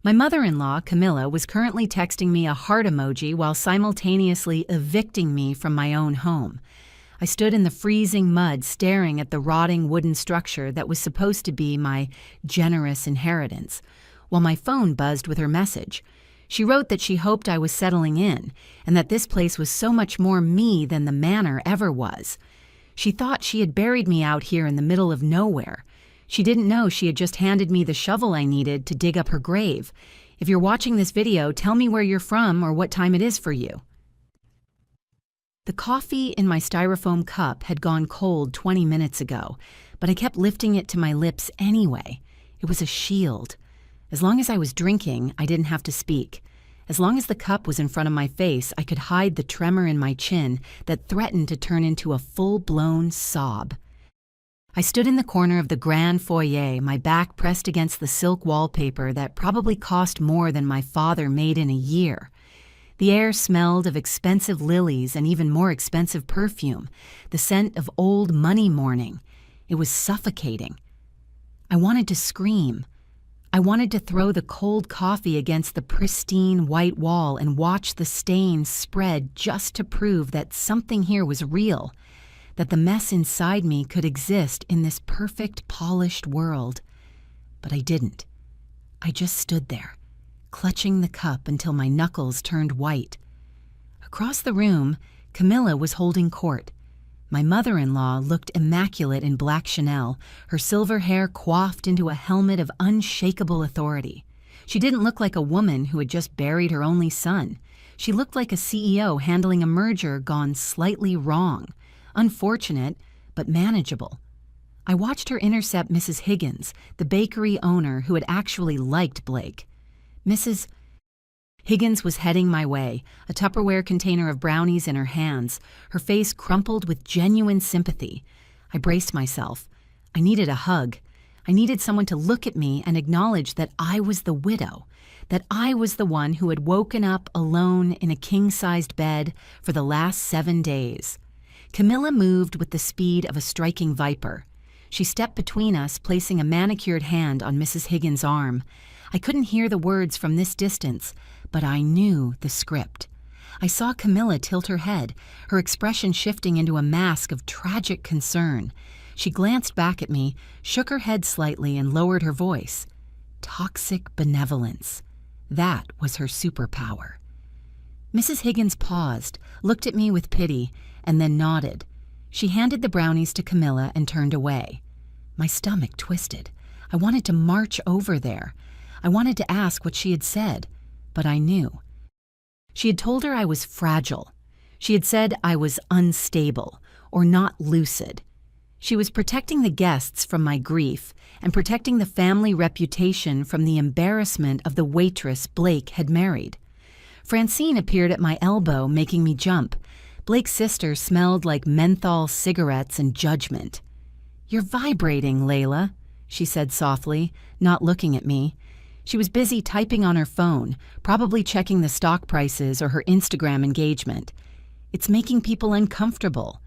My mother-in-law, Camilla, was currently texting me a heart emoji while simultaneously evicting me from my own home. I stood in the freezing mud staring at the rotting wooden structure that was supposed to be my generous inheritance, while my phone buzzed with her message. She wrote that she hoped I was settling in, and that this place was so much more me than the manor ever was. She thought she had buried me out here in the middle of nowhere. She didn't know she had just handed me the shovel I needed to dig up her grave. If you're watching this video, tell me where you're from or what time it is for you. The coffee in my styrofoam cup had gone cold 20 minutes ago, but I kept lifting it to my lips anyway. It was a shield. As long as I was drinking, I didn't have to speak. As long as the cup was in front of my face, I could hide the tremor in my chin that threatened to turn into a full-blown sob. I stood in the corner of the grand foyer, my back pressed against the silk wallpaper that probably cost more than my father made in a year. The air smelled of expensive lilies and even more expensive perfume, the scent of old money morning. It was suffocating. I wanted to scream. I wanted to throw the cold coffee against the pristine white wall and watch the stains spread just to prove that something here was real, that the mess inside me could exist in this perfect, polished world. But I didn't. I just stood there, clutching the cup until my knuckles turned white. Across the room, Camilla was holding court. My mother-in-law looked immaculate in black Chanel, her silver hair coiffed into a helmet of unshakable authority. She didn't look like a woman who had just buried her only son. She looked like a CEO handling a merger gone slightly wrong. Unfortunate, but manageable. I watched her intercept Mrs. Higgins, the bakery owner who had actually liked Blake. Mrs. Higgins was heading my way, a Tupperware container of brownies in her hands, her face crumpled with genuine sympathy. I braced myself. I needed a hug. I needed someone to look at me and acknowledge that I was the widow, that I was the one who had woken up alone in a king-sized bed for the last 7 days. Camilla moved with the speed of a striking viper. She stepped between us, placing a manicured hand on Mrs. Higgins' arm. I couldn't hear the words from this distance, but I knew the script. I saw Camilla tilt her head, her expression shifting into a mask of tragic concern. She glanced back at me, shook her head slightly, and lowered her voice. Toxic benevolence. That was her superpower. Mrs. Higgins paused, looked at me with pity, and then nodded. She handed the brownies to Camilla and turned away. My stomach twisted. I wanted to march over there. I wanted to ask what she had said, but I knew. She had told her I was fragile. She had said I was unstable or not lucid. She was protecting the guests from my grief and protecting the family reputation from the embarrassment of the waitress Blake had married. Francine appeared at my elbow, making me jump. Blake's sister smelled like menthol cigarettes and judgment. "You're vibrating, Layla," she said softly, not looking at me. She was busy typing on her phone, probably checking the stock prices or her Instagram engagement. "It's making people uncomfortable."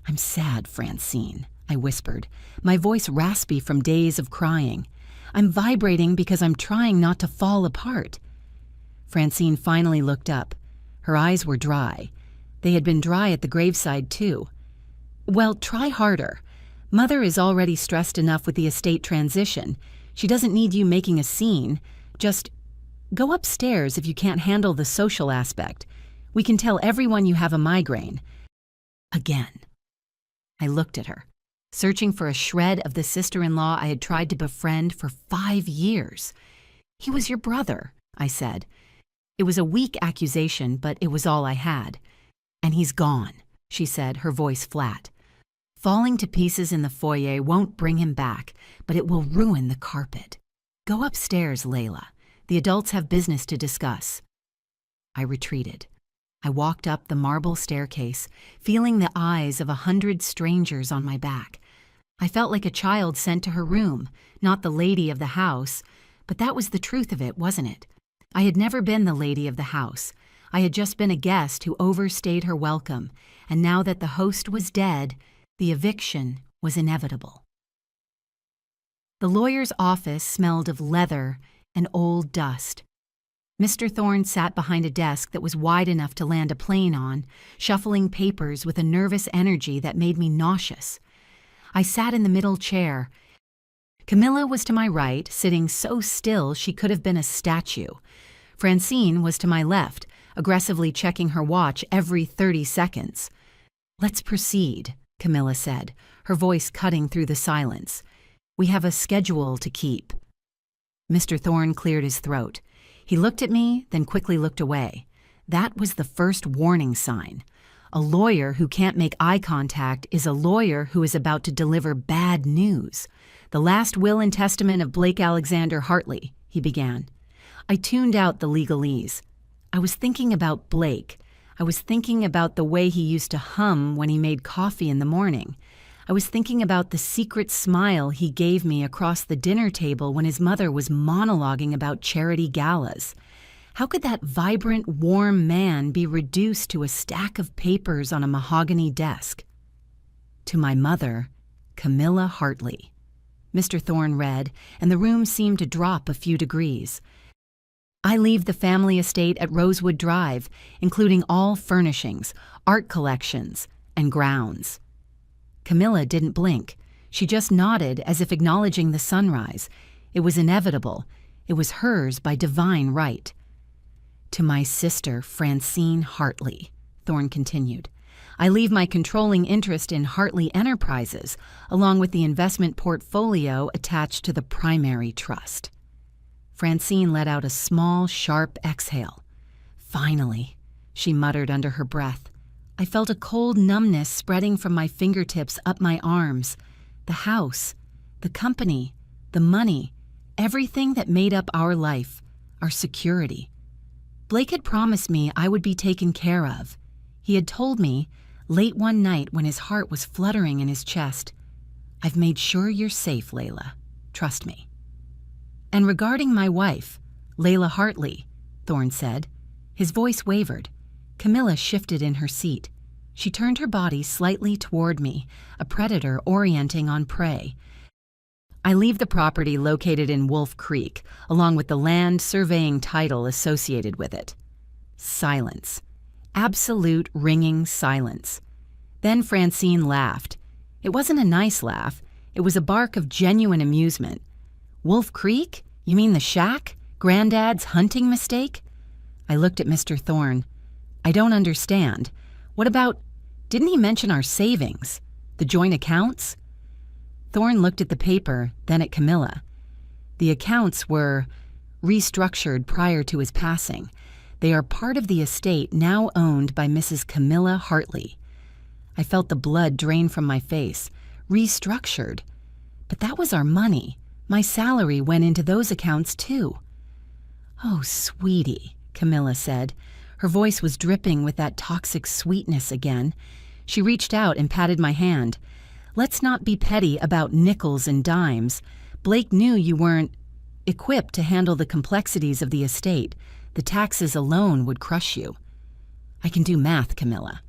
"I'm sad, Francine," I whispered, my voice raspy from days of crying. "I'm vibrating because I'm trying not to fall apart." Francine finally looked up. Her eyes were dry. They had been dry at the graveside, too. "Well, try harder. Mother is already stressed enough with the estate transition. She doesn't need you making a scene. Just go upstairs if you can't handle the social aspect. We can tell everyone you have a migraine." Again. I looked at her, searching for a shred of the sister-in-law I had tried to befriend for 5 years. "He was your brother," I said. It was a weak accusation, but it was all I had. "And he's gone," she said, her voice flat. "Falling to pieces in the foyer won't bring him back, but it will ruin the carpet. Go upstairs, Layla. The adults have business to discuss." I retreated. I walked up the marble staircase, feeling the eyes of 100 strangers on my back. I felt like a child sent to her room, not the lady of the house, but that was the truth of it, wasn't it? I had never been the lady of the house. I had just been a guest who overstayed her welcome, and now that the host was dead, the eviction was inevitable. The lawyer's office smelled of leather and old dust. Mr. Thorne sat behind a desk that was wide enough to land a plane on, shuffling papers with a nervous energy that made me nauseous. I sat in the middle chair. Camilla was to my right, sitting so still she could have been a statue. Francine was to my left, aggressively checking her watch every 30 seconds. "Let's proceed," Camilla said, her voice cutting through the silence. "We have a schedule to keep." Mr. Thorne cleared his throat. He looked at me, then quickly looked away. That was the first warning sign. A lawyer who can't make eye contact is a lawyer who is about to deliver bad news. "The last will and testament of Blake Alexander Hartley," he began. I tuned out the legalese. I was thinking about Blake. I was thinking about the way he used to hum when he made coffee in the morning. I was thinking about the secret smile he gave me across the dinner table when his mother was monologuing about charity galas. How could that vibrant, warm man be reduced to a stack of papers on a mahogany desk? "To my mother, Camilla Hartley." Mr. Thorne read, and the room seemed to drop a few degrees. "I leave the family estate at Rosewood Drive, including all furnishings, art collections, and grounds." Camilla didn't blink. She just nodded as if acknowledging the sunrise. It was inevitable. It was hers by divine right. "To my sister, Francine Hartley," Thorne continued. "I leave my controlling interest in Hartley Enterprises, along with the investment portfolio attached to the primary trust." Francine let out a small, sharp exhale. "Finally," she muttered under her breath. I felt a cold numbness spreading from my fingertips up my arms. The house, the company, the money, everything that made up our life, our security. Blake had promised me I would be taken care of. He had told me, late one night when his heart was fluttering in his chest, "I've made sure you're safe, Layla. Trust me." "And regarding my wife, Layla Hartley," Thorne said. His voice wavered. Camilla shifted in her seat. She turned her body slightly toward me, a predator orienting on prey. "I leave the property located in Wolf Creek, along with the land surveying title associated with it." Silence. Absolute ringing silence. Then Francine laughed. It wasn't a nice laugh. It was a bark of genuine amusement. "Wolf Creek? You mean the shack? Granddad's hunting mistake?" I looked at Mr. Thorne. "I don't understand. What about, didn't he mention our savings? The joint accounts?" Thorne looked at the paper, then at Camilla. "The accounts were restructured prior to his passing. They are part of the estate now owned by Mrs. Camilla Hartley." I felt the blood drain from my face. Restructured? But that was our money. My salary went into those accounts too. "Oh, sweetie," Camilla said. Her voice was dripping with that toxic sweetness again. She reached out and patted my hand. "Let's not be petty about nickels and dimes. Blake knew you weren't equipped to handle the complexities of the estate. The taxes alone would crush you." "I can do math, Camilla."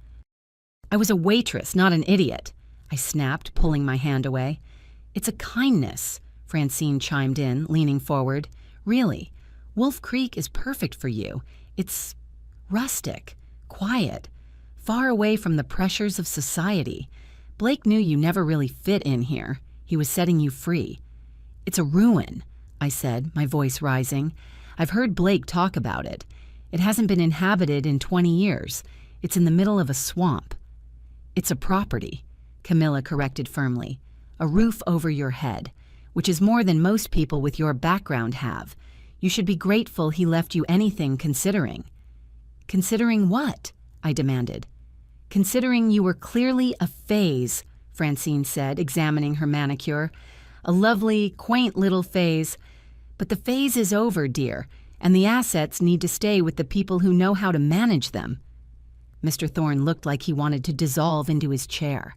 "I was a waitress, not an idiot," I snapped, pulling my hand away. "It's a kindness," Francine chimed in, leaning forward. "Really, Wolf Creek is perfect for you. It's rustic, quiet, far away from the pressures of society. Blake knew you never really fit in here. He was setting you free." "It's a ruin," I said, my voice rising. "I've heard Blake talk about it. It hasn't been inhabited in 20 years. It's in the middle of a swamp." "It's a property," Camilla corrected firmly. "A roof over your head, which is more than most people with your background have. You should be grateful he left you anything considering." "Considering what?" I demanded. "Considering you were clearly a phase," Francine said, examining her manicure. "A lovely, quaint little phase. But the phase is over, dear, and the assets need to stay with the people who know how to manage them." Mr. Thorne looked like he wanted to dissolve into his chair.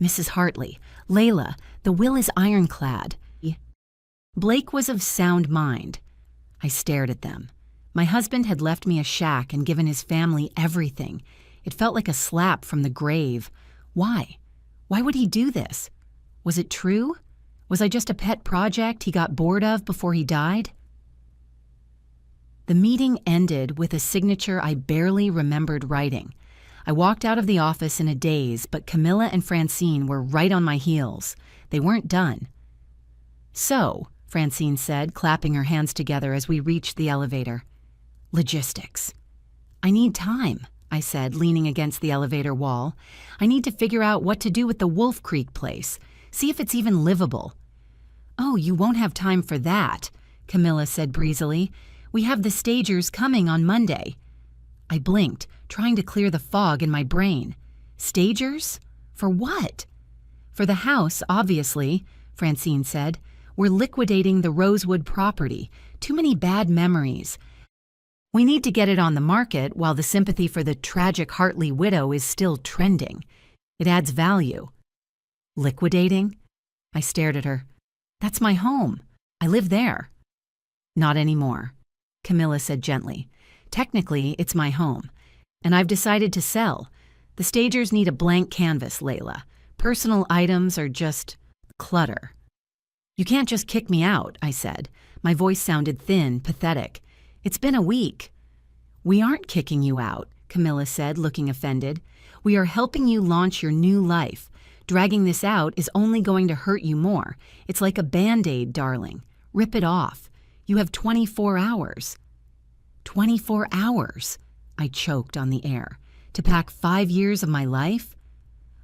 "Mrs. Hartley, Layla, the will is ironclad." Blake was of sound mind. I stared at them. My husband had left me a shack and given his family everything. It felt like a slap from the grave. Why? Why would he do this? Was it true? Was I just a pet project he got bored of before he died? The meeting ended with a signature I barely remembered writing. I walked out of the office in a daze, but Camilla and Francine were right on my heels. They weren't done. "So," Francine said, clapping her hands together as we reached the elevator. "Logistics." "I need time," I said, leaning against the elevator wall. "I need to figure out what to do with the Wolf Creek place. See if it's even livable." "Oh, you won't have time for that," Camilla said breezily. "We have the stagers coming on Monday." I blinked, trying to clear the fog in my brain. "Stagers? For what?" "For the house, obviously," Francine said. "We're liquidating the Rosewood property. Too many bad memories. We need to get it on the market while the sympathy for the tragic Hartley widow is still trending. It adds value." "Liquidating?" I stared at her. "That's my home. I live there." "Not anymore," Camilla said gently. "Technically, it's my home, and I've decided to sell. The stagers need a blank canvas, Layla. Personal items are just clutter." "You can't just kick me out," I said. My voice sounded thin, pathetic. "It's been a week." "We aren't kicking you out," Camilla said, looking offended. "We are helping you launch your new life. Dragging this out is only going to hurt you more. It's like a Band-Aid, darling. Rip it off. You have 24 hours. 24 hours, I choked on the air. To pack 5 years of my life?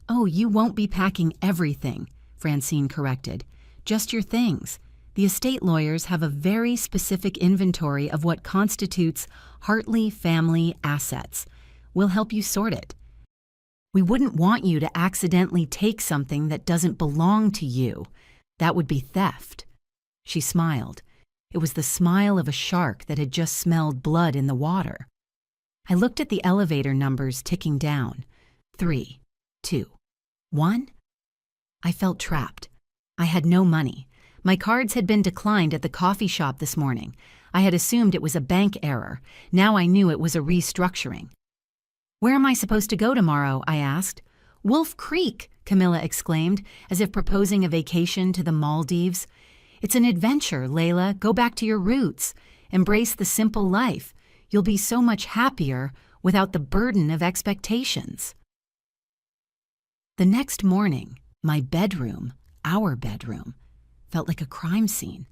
"Oh, you won't be packing everything," Francine corrected. "Just your things. The estate lawyers have a very specific inventory of what constitutes Hartley family assets. We'll help you sort it. We wouldn't want you to accidentally take something that doesn't belong to you. That would be theft." She smiled. It was the smile of a shark that had just smelled blood in the water. I looked at the elevator numbers ticking down. 3, 2, 1. I felt trapped. I had no money. My cards had been declined at the coffee shop this morning. I had assumed it was a bank error. Now I knew it was a restructuring. "Where am I supposed to go tomorrow?" I asked. "Wolf Creek," Camilla exclaimed, as if proposing a vacation to the Maldives. "It's an adventure, Layla. Go back to your roots. Embrace the simple life. You'll be so much happier without the burden of expectations." The next morning, my bedroom, our bedroom, felt like a crime scene.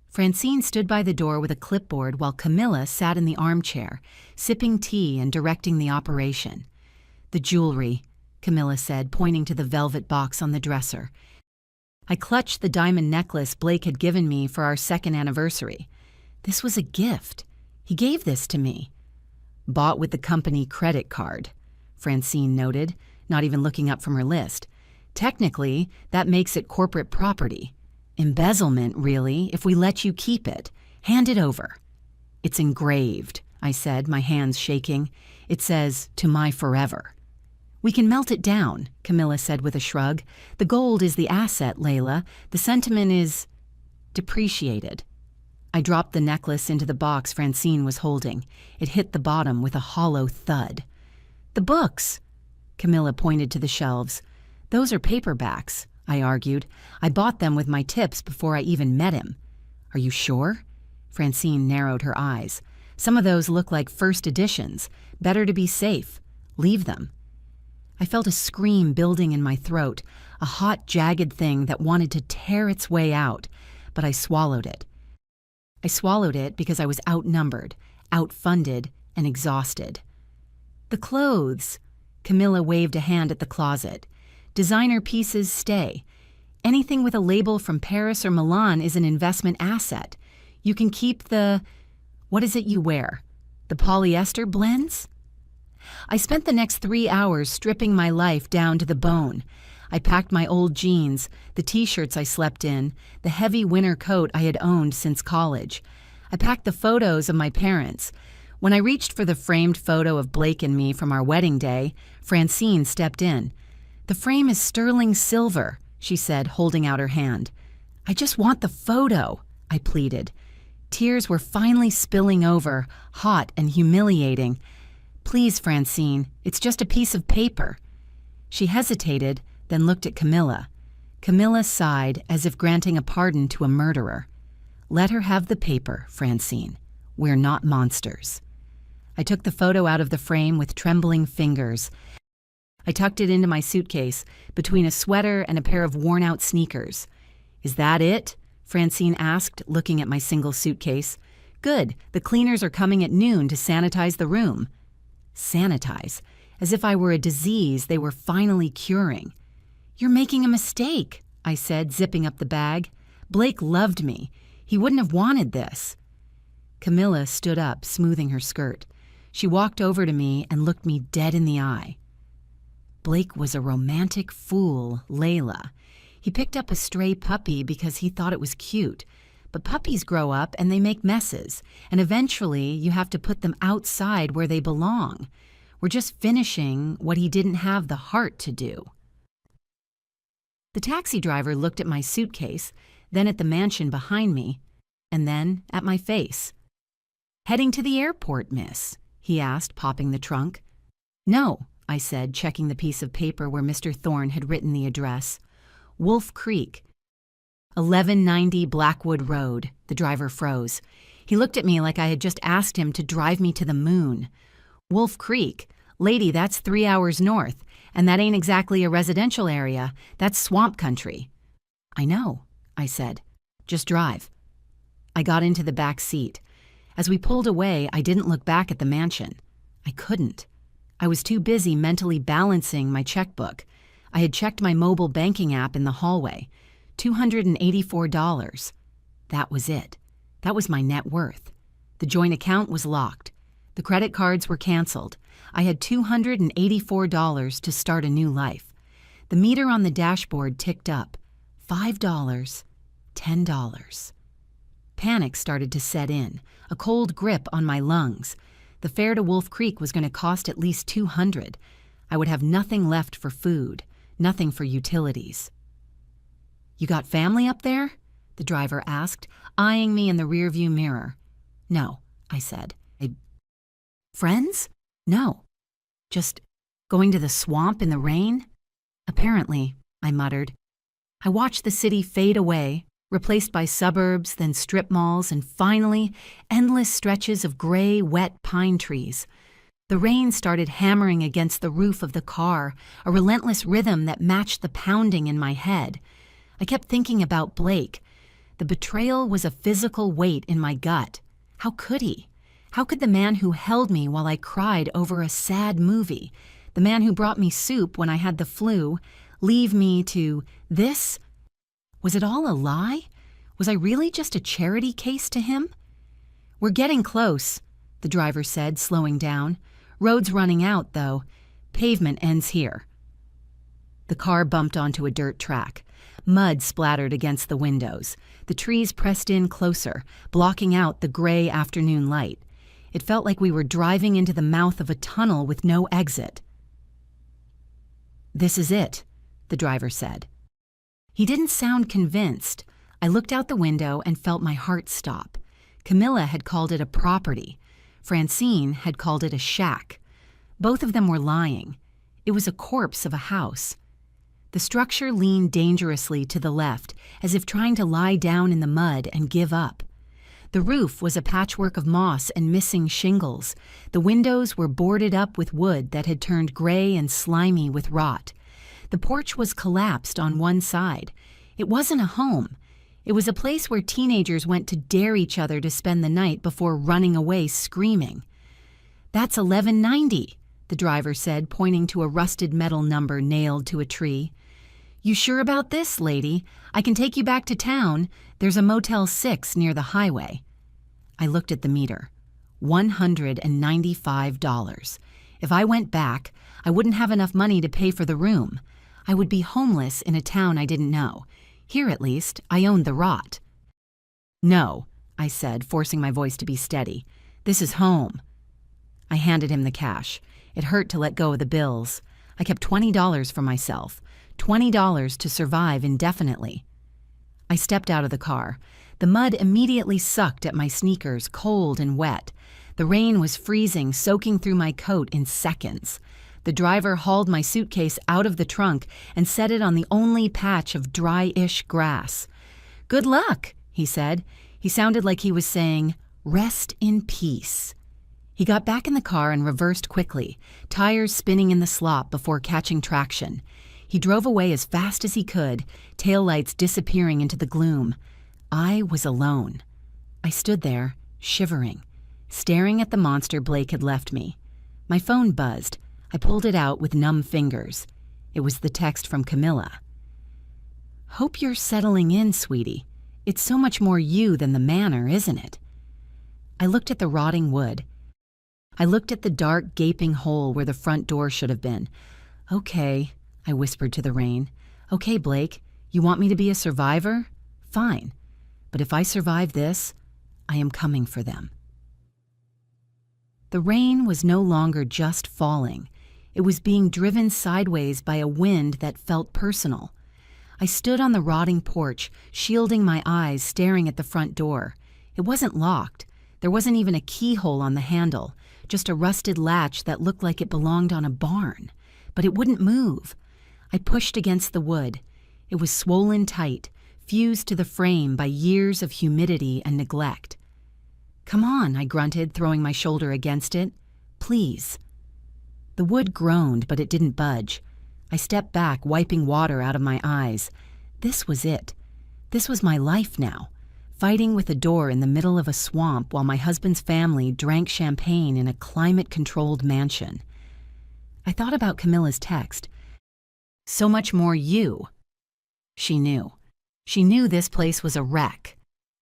Francine stood by the door with a clipboard while Camilla sat in the armchair, sipping tea and directing the operation. "The jewelry," Camilla said, pointing to the velvet box on the dresser. I clutched the diamond necklace Blake had given me for our 2nd anniversary. This was a gift. He gave this to me. "Bought with the company credit card," Francine noted, not even looking up from her list. "Technically, that makes it corporate property. Embezzlement, really, if we let you keep it. Hand it over." "It's engraved," I said, my hands shaking. "It says, 'To my forever.'" "We can melt it down," Camilla said with a shrug. "The gold is the asset, Layla. The sentiment is depreciated." I dropped the necklace into the box Francine was holding. It hit the bottom with a hollow thud. "The books," Camilla pointed to the shelves. "Those are paperbacks," I argued. "I bought them with my tips before I even met him." "Are you sure?" Francine narrowed her eyes. "Some of those look like first editions. Better to be safe. Leave them." I felt a scream building in my throat, a hot, jagged thing that wanted to tear its way out, but I swallowed it. I swallowed it because I was outnumbered, outfunded, and exhausted. "The clothes," Camilla waved a hand at the closet. "Designer pieces stay. Anything with a label from Paris or Milan is an investment asset. You can keep what is it you wear? The polyester blends?" I spent the next 3 hours stripping my life down to the bone. I packed my old jeans, the t-shirts I slept in, the heavy winter coat I had owned since college. I packed the photos of my parents. When I reached for the framed photo of Blake and me from our wedding day, Francine stepped in. "The frame is sterling silver," she said, holding out her hand. "I just want the photo," I pleaded. Tears were finally spilling over, hot and humiliating. "Please, Francine, it's just a piece of paper." She hesitated, then looked at Camilla. Camilla sighed as if granting a pardon to a murderer. "Let her have the paper, Francine. We're not monsters. I took the photo out of the frame with trembling fingers. I tucked it into my suitcase, between a sweater and a pair of worn-out sneakers. "Is that it?" Francine asked, looking at my single suitcase. "Good. The cleaners are coming at noon to sanitize the room." Sanitize? As if I were a disease they were finally curing. "You're making a mistake," I said, zipping up the bag. "Blake loved me. He wouldn't have wanted this." Camilla stood up, smoothing her skirt. She walked over to me and looked me dead in the eye. Blake was a romantic fool, Layla. He picked up a stray puppy because he thought it was cute. But puppies grow up and they make messes, and eventually you have to put them outside where they belong. We're just finishing what he didn't have the heart to do. The taxi driver looked at my suitcase, then at the mansion behind me, and then at my face. "Heading to the airport, miss?" he asked, popping the trunk. "No," I said, checking the piece of paper where Mr. Thorne had written the address. Wolf Creek. 1190 Blackwood Road. The driver froze. He looked at me like I had just asked him to drive me to the moon. Wolf Creek? Lady, that's 3 hours north, and that ain't exactly a residential area. That's swamp country. "I know," I said. "Just drive." I got into the back seat. As we pulled away, I didn't look back at the mansion. I couldn't. I was too busy mentally balancing my checkbook. I had checked my mobile banking app in the hallway. $284. That was it. That was my net worth. The joint account was locked. The credit cards were canceled. I had $284 to start a new life. The meter on the dashboard ticked up. $5, $10. Panic started to set in, a cold grip on my lungs. The fare to Wolf Creek was going to cost at least $200. I would have nothing left for food, nothing for utilities. "You got family up there?" the driver asked, eyeing me in the rearview mirror. "No," I said. "Friends? No. Just going to the swamp in the rain?" "Apparently," I muttered. I watched the city fade away, replaced by suburbs, then strip malls, and finally, endless stretches of gray, wet pine trees. The rain started hammering against the roof of the car, a relentless rhythm that matched the pounding in my head. I kept thinking about Blake. The betrayal was a physical weight in my gut. How could he? How could the man who held me while I cried over a sad movie, the man who brought me soup when I had the flu, leave me to this? Was it all a lie? Was I really just a charity case to him? "We're getting close," the driver said, slowing down. "Road's running out, though. Pavement ends here." The car bumped onto a dirt track. Mud splattered against the windows. The trees pressed in closer, blocking out the gray afternoon light. It felt like we were driving into the mouth of a tunnel with no exit. "This is it," the driver said. He didn't sound convinced. I looked out the window and felt my heart stop. Camilla had called it a property. Francine had called it a shack. Both of them were lying. It was a corpse of a house. The structure leaned dangerously to the left, as if trying to lie down in the mud and give up. The roof was a patchwork of moss and missing shingles. The windows were boarded up with wood that had turned gray and slimy with rot. The porch was collapsed on one side. It wasn't a home. It was a place where teenagers went to dare each other to spend the night before running away screaming. "That's 1190, the driver said, pointing to a rusted metal number nailed to a tree. "You sure about this, lady? I can take you back to town. There's a Motel 6 near the highway." I looked at the meter. $195. If I went back, I wouldn't have enough money to pay for the room. I would be homeless in a town I didn't know. Here, at least, I owned the rot. "No," I said, forcing my voice to be steady. "This is home." I handed him the cash. It hurt to let go of the bills. I kept $20 for myself. $20 to survive indefinitely. I stepped out of the car. The mud immediately sucked at my sneakers, cold and wet. The rain was freezing, soaking through my coat in seconds. The driver hauled my suitcase out of the trunk and set it on the only patch of dry-ish grass. "Good luck," he said. He sounded like he was saying, Rest in peace. He got back in the car and reversed quickly, tires spinning in the slop before catching traction. He drove away as fast as he could, taillights disappearing into the gloom. I was alone. I stood there, shivering, staring at the monster Blake had left me. My phone buzzed. I pulled it out with numb fingers. It was the text from Camilla. "Hope you're settling in, sweetie. It's so much more you than the manor, isn't it?" I looked at the rotting wood. I looked at the dark, gaping hole where the front door should have been. "Okay," I whispered to the rain. "Okay, Blake, you want me to be a survivor? Fine. But if I survive this, I am coming for them." The rain was no longer just falling. It was being driven sideways by a wind that felt personal. I stood on the rotting porch, shielding my eyes, staring at the front door. It wasn't locked. There wasn't even a keyhole on the handle, just a rusted latch that looked like it belonged on a barn. But it wouldn't move. I pushed against the wood. It was swollen tight, fused to the frame by years of humidity and neglect. "Come on," I grunted, throwing my shoulder against it. "Please." The wood groaned, but it didn't budge. I stepped back, wiping water out of my eyes. This was it. This was my life now, fighting with a door in the middle of a swamp while my husband's family drank champagne in a climate-controlled mansion. I thought about Camilla's text. "So much more you." She knew. She knew this place was a wreck.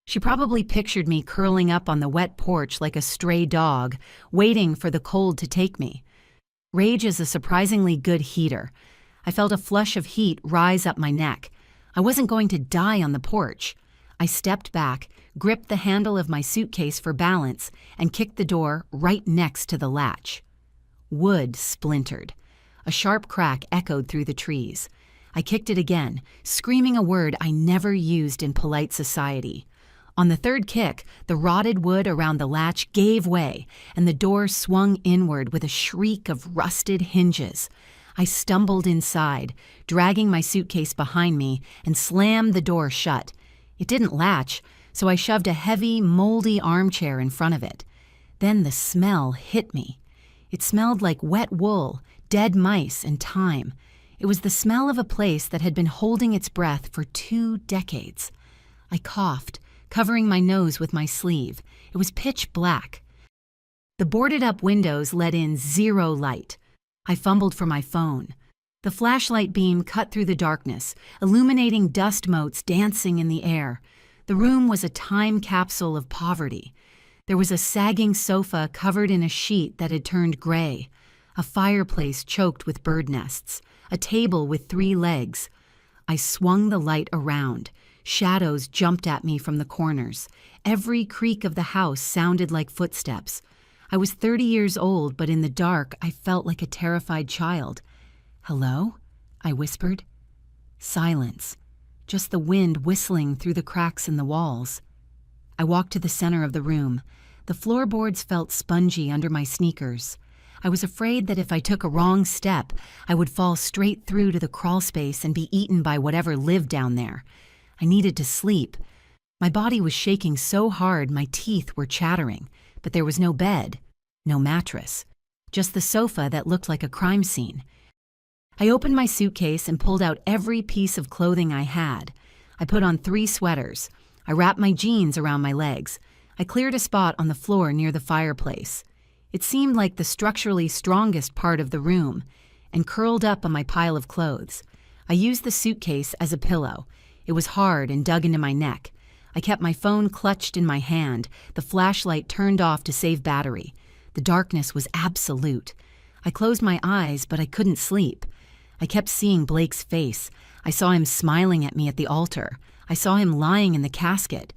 She probably pictured me curling up on the wet porch like a stray dog, waiting for the cold to take me. Rage is a surprisingly good heater. I felt a flush of heat rise up my neck. I wasn't going to die on the porch. I stepped back, gripped the handle of my suitcase for balance, and kicked the door right next to the latch. Wood splintered. A sharp crack echoed through the trees. I kicked it again, screaming a word I never used in polite society. On the third kick, the rotted wood around the latch gave way, and the door swung inward with a shriek of rusted hinges. I stumbled inside, dragging my suitcase behind me, and slammed the door shut. It didn't latch, so I shoved a heavy, moldy armchair in front of it. Then the smell hit me. It smelled like wet wool, dead mice, and thyme. It was the smell of a place that had been holding its breath for 2 decades. I coughed, covering my nose with my sleeve. It was pitch black. The boarded-up windows let in 0 light. I fumbled for my phone. The flashlight beam cut through the darkness, illuminating dust motes dancing in the air. The room was a time capsule of poverty. There was a sagging sofa covered in a sheet that had turned gray, a fireplace choked with bird nests, a table with 3 legs. I swung the light around. Shadows jumped at me from the corners. Every creak of the house sounded like footsteps. I was 30 years old, but in the dark, I felt like a terrified child. "Hello?" I whispered. Silence. Just the wind whistling through the cracks in the walls. I walked to the center of the room. The floorboards felt spongy under my sneakers. I was afraid that if I took a wrong step, I would fall straight through to the crawl space and be eaten by whatever lived down there. I needed to sleep. My body was shaking so hard my teeth were chattering, but there was no bed, no mattress, just the sofa that looked like a crime scene. I opened my suitcase and pulled out every piece of clothing I had. I put on 3 sweaters. I wrapped my jeans around my legs. I cleared a spot on the floor near the fireplace. It seemed like the structurally strongest part of the room, and curled up on my pile of clothes. I used the suitcase as a pillow. It was hard and dug into my neck. I kept my phone clutched in my hand, the flashlight turned off to save battery. The darkness was absolute. I closed my eyes, but I couldn't sleep. I kept seeing Blake's face. I saw him smiling at me at the altar. I saw him lying in the casket.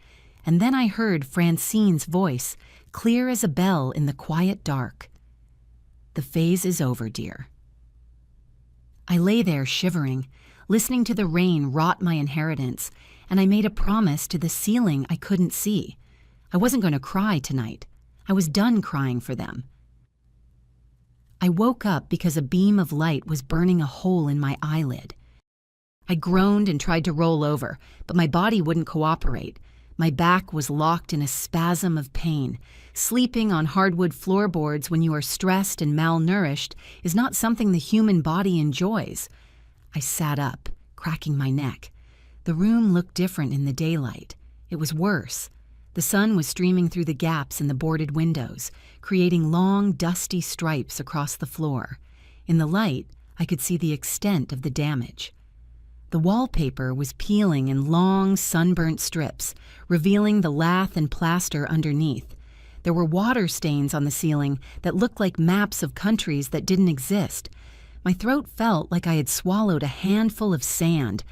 And then I heard Francine's voice, clear as a bell in the quiet dark. "The phase is over, dear." I lay there shivering, listening to the rain rot my inheritance, and I made a promise to the ceiling I couldn't see. I wasn't going to cry tonight. I was done crying for them. I woke up because a beam of light was burning a hole in my eyelid. I groaned and tried to roll over, but my body wouldn't cooperate. My back was locked in a spasm of pain. Sleeping on hardwood floorboards when you are stressed and malnourished is not something the human body enjoys. I sat up, cracking my neck. The room looked different in the daylight. It was worse. The sun was streaming through the gaps in the boarded windows, creating long, dusty stripes across the floor. In the light, I could see the extent of the damage. The wallpaper was peeling in long, sunburnt strips, revealing the lath and plaster underneath. There were water stains on the ceiling that looked like maps of countries that didn't exist. My throat felt like I had swallowed a handful of sand.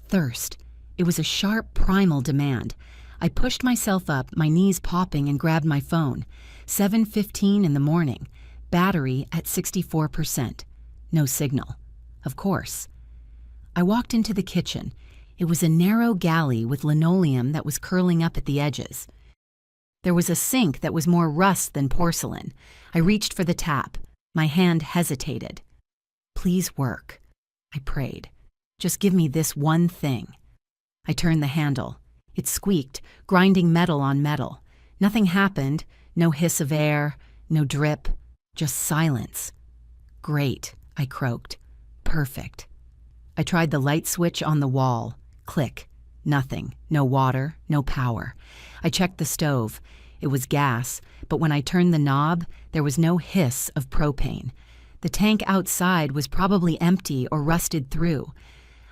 Thirst. It was a sharp, primal demand. I pushed myself up, my knees popping, and grabbed my phone. 7:15 in the morning. Battery at 64%. No signal. Of course. I walked into the kitchen. It was a narrow galley with linoleum that was curling up at the edges. There was a sink that was more rust than porcelain. I reached for the tap. My hand hesitated. Please work, I prayed. Just give me this one thing. I turned the handle. It squeaked, grinding metal on metal. Nothing happened, no hiss of air, no drip, just silence. Great, I croaked. Perfect. I tried the light switch on the wall. Click. Nothing. No water, no power. I checked the stove. It was gas, but when I turned the knob, there was no hiss of propane. The tank outside was probably empty or rusted through.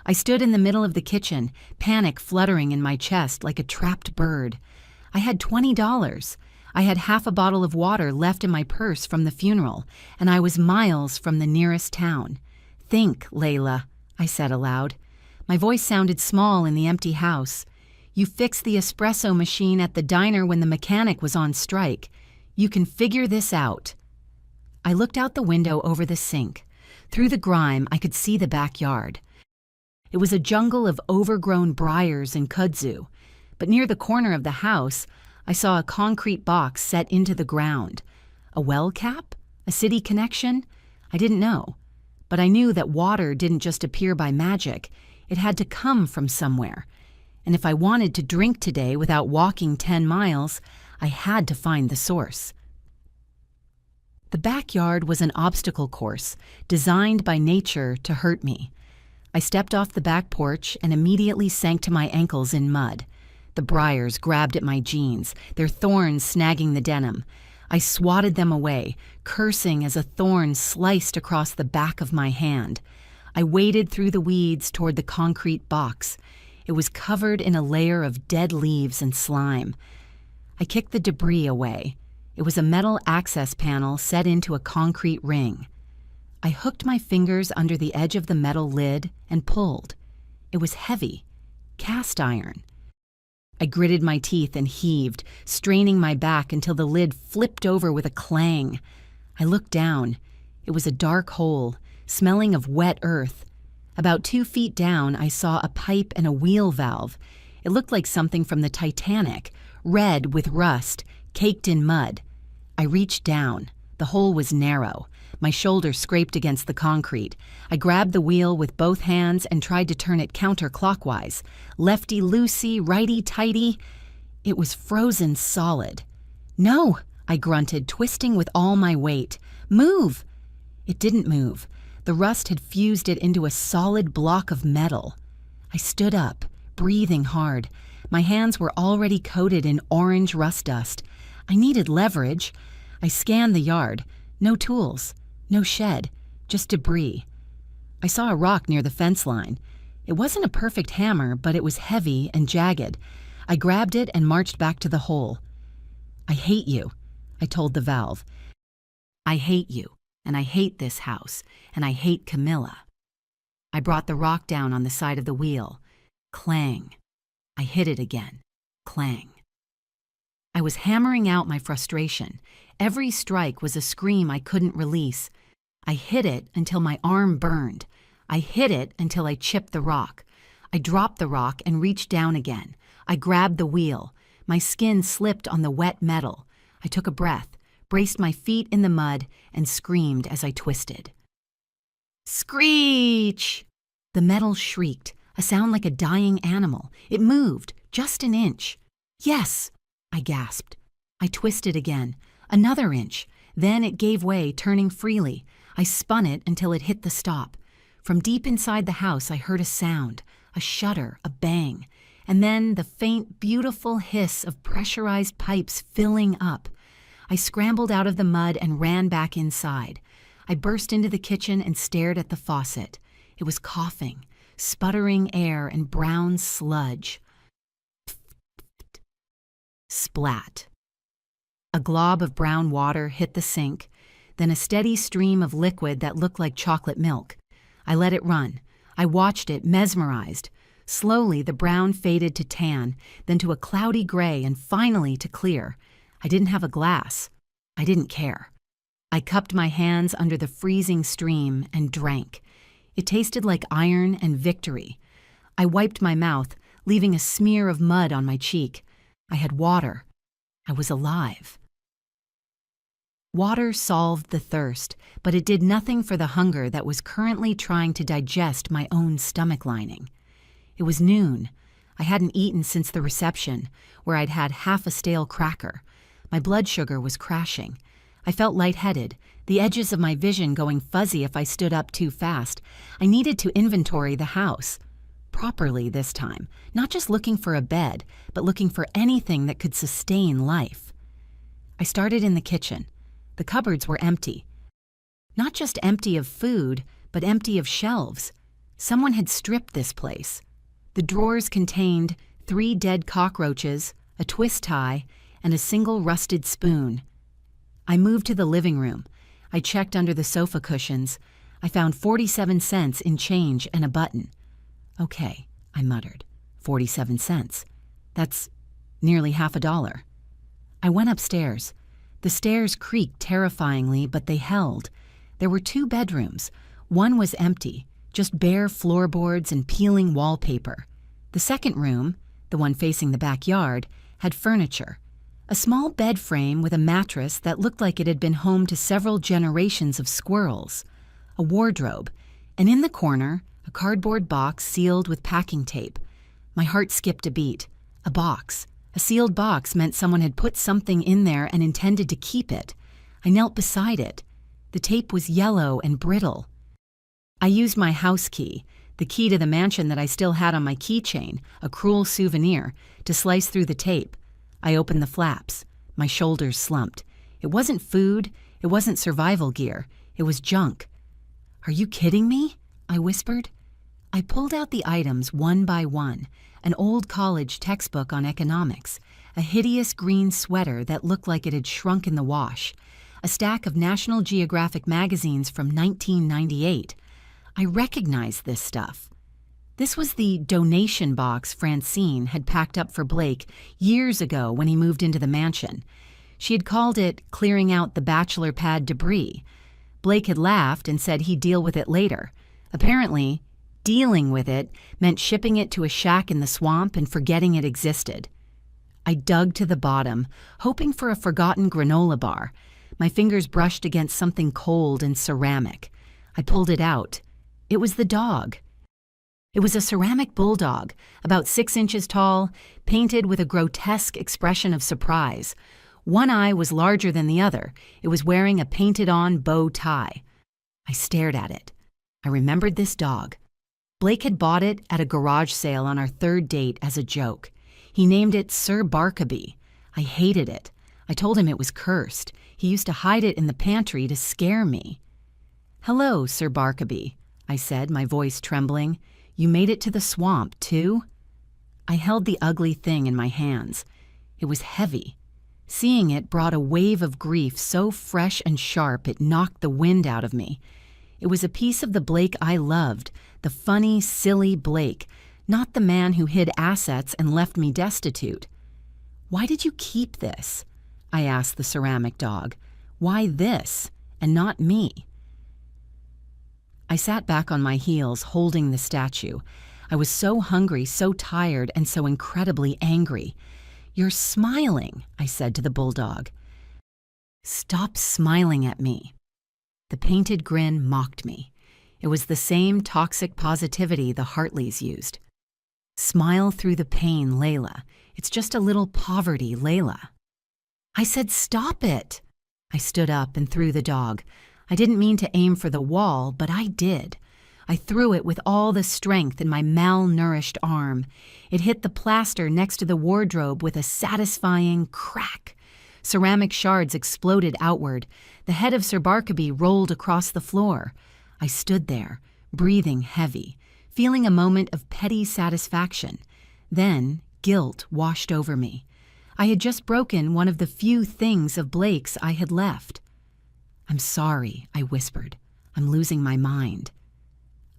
I stood in the middle of the kitchen, panic fluttering in my chest like a trapped bird. I had $20. I had half a bottle of water left in my purse from the funeral, and I was miles from the nearest town. Think, Layla, I said aloud. My voice sounded small in the empty house. You fixed the espresso machine at the diner when the mechanic was on strike. You can figure this out. I looked out the window over the sink. Through the grime, I could see the backyard. It was a jungle of overgrown briars and kudzu, but near the corner of the house, I saw a concrete box set into the ground. A well cap? A city connection? I didn't know. But I knew that water didn't just appear by magic. It had to come from somewhere. And if I wanted to drink today without walking 10 miles, I had to find the source. The backyard was an obstacle course designed by nature to hurt me. I stepped off the back porch and immediately sank to my ankles in mud. The briars grabbed at my jeans, their thorns snagging the denim. I swatted them away, cursing as a thorn sliced across the back of my hand. I waded through the weeds toward the concrete box. It was covered in a layer of dead leaves and slime. I kicked the debris away. It was a metal access panel set into a concrete ring. I hooked my fingers under the edge of the metal lid and pulled. It was heavy, cast iron. I gritted my teeth and heaved, straining my back until the lid flipped over with a clang. I looked down. It was a dark hole, smelling of wet earth. About 2 feet down, I saw a pipe and a wheel valve. It looked like something from the Titanic, red with rust, caked in mud. I reached down. The hole was narrow. My shoulder scraped against the concrete. I grabbed the wheel with both hands and tried to turn it counterclockwise. Lefty-loosey, righty-tighty. It was frozen solid. "No," I grunted, twisting with all my weight. "Move!" It didn't move. The rust had fused it into a solid block of metal. I stood up, breathing hard. My hands were already coated in orange rust dust. I needed leverage. I scanned the yard. No tools. No shed. Just debris. I saw a rock near the fence line. It wasn't a perfect hammer, but it was heavy and jagged. I grabbed it and marched back to the hole. "I hate you," I told the valve. "I hate you, and I hate this house, and I hate Camilla." I brought the rock down on the side of the wheel. Clang. I hit it again. Clang. I was hammering out my frustration. Every strike was a scream I couldn't release. I hit it until my arm burned. I hit it until I chipped the rock. I dropped the rock and reached down again. I grabbed the wheel. My skin slipped on the wet metal. I took a breath, braced my feet in the mud, and screamed as I twisted. Screech! The metal shrieked, a sound like a dying animal. It moved, just an inch. Yes, I gasped. I twisted again. Another inch. Then it gave way, turning freely. I spun it until it hit the stop. From deep inside the house, I heard a sound, a shudder, a bang, and then the faint, beautiful hiss of pressurized pipes filling up. I scrambled out of the mud and ran back inside. I burst into the kitchen and stared at the faucet. It was coughing, sputtering air and brown sludge. Splat. A glob of brown water hit the sink, then a steady stream of liquid that looked like chocolate milk. I let it run. I watched it, mesmerized. Slowly, the brown faded to tan, then to a cloudy gray, and finally to clear. I didn't have a glass. I didn't care. I cupped my hands under the freezing stream and drank. It tasted like iron and victory. I wiped my mouth, leaving a smear of mud on my cheek. I had water. I was alive. Water solved the thirst, but it did nothing for the hunger that was currently trying to digest my own stomach lining. It was noon. I hadn't eaten since the reception, where I'd had half a stale cracker. My blood sugar was crashing. I felt lightheaded, the edges of my vision going fuzzy if I stood up too fast. I needed to inventory the house. Properly this time, not just looking for a bed, but looking for anything that could sustain life. I started in the kitchen. The cupboards were empty. Not just empty of food, but empty of shelves. Someone had stripped this place. The drawers contained 3 dead cockroaches, a twist tie, and a single rusted spoon. I moved to the living room. I checked under the sofa cushions. I found 47 cents in change and a button. Okay, I muttered. 47 cents. That's nearly $50. I went upstairs. The stairs creaked terrifyingly, but they held. There were 2 bedrooms. One was empty, just bare floorboards and peeling wallpaper. The second room, the one facing the backyard, had furniture. A small bed frame with a mattress that looked like it had been home to several generations of squirrels. A wardrobe, and in the corner, a cardboard box sealed with packing tape. My heart skipped a beat. A box. A sealed box meant someone had put something in there and intended to keep it. I knelt beside it. The tape was yellow and brittle. I used my house key, the key to the mansion that I still had on my keychain, a cruel souvenir, to slice through the tape. I opened the flaps. My shoulders slumped. It wasn't food. It wasn't survival gear. It was junk. "Are you kidding me?" I whispered. I pulled out the items one by one. An old college textbook on economics, a hideous green sweater that looked like it had shrunk in the wash, a stack of National Geographic magazines from 1998. I recognized this stuff. This was the donation box Francine had packed up for Blake years ago when he moved into the mansion. She had called it clearing out the bachelor pad debris. Blake had laughed and said he'd deal with it later. Apparently, dealing with it meant shipping it to a shack in the swamp and forgetting it existed. I dug to the bottom, hoping for a forgotten granola bar. My fingers brushed against something cold and ceramic. I pulled it out. It was the dog. It was a ceramic bulldog, about 6 inches tall, painted with a grotesque expression of surprise. One eye was larger than the other. It was wearing a painted-on bow tie. I stared at it. I remembered this dog. Blake had bought it at a garage sale on our 3rd date as a joke. He named it Sir Barkaby. I hated it. I told him it was cursed. He used to hide it in the pantry to scare me. "Hello, Sir Barkaby," I said, my voice trembling. "You made it to the swamp, too?" I held the ugly thing in my hands. It was heavy. Seeing it brought a wave of grief so fresh and sharp it knocked the wind out of me. It was a piece of the Blake I loved, the funny, silly Blake, not the man who hid assets and left me destitute. "Why did you keep this?" I asked the ceramic dog. "Why this, and not me?" I sat back on my heels, holding the statue. I was so hungry, so tired, and so incredibly angry. "You're smiling," I said to the bulldog. "Stop smiling at me." The painted grin mocked me. It was the same toxic positivity the Hartleys used. "Smile through the pain, Layla. It's just a little poverty, Layla." I said, "Stop it." I stood up and threw the dog. I didn't mean to aim for the wall, but I did. I threw it with all the strength in my malnourished arm. It hit the plaster next to the wardrobe with a satisfying crack. Ceramic shards exploded outward. The head of Sir Barkaby rolled across the floor. I stood there, breathing heavy, feeling a moment of petty satisfaction. Then guilt washed over me. I had just broken one of the few things of Blake's I had left. "I'm sorry," I whispered. "I'm losing my mind."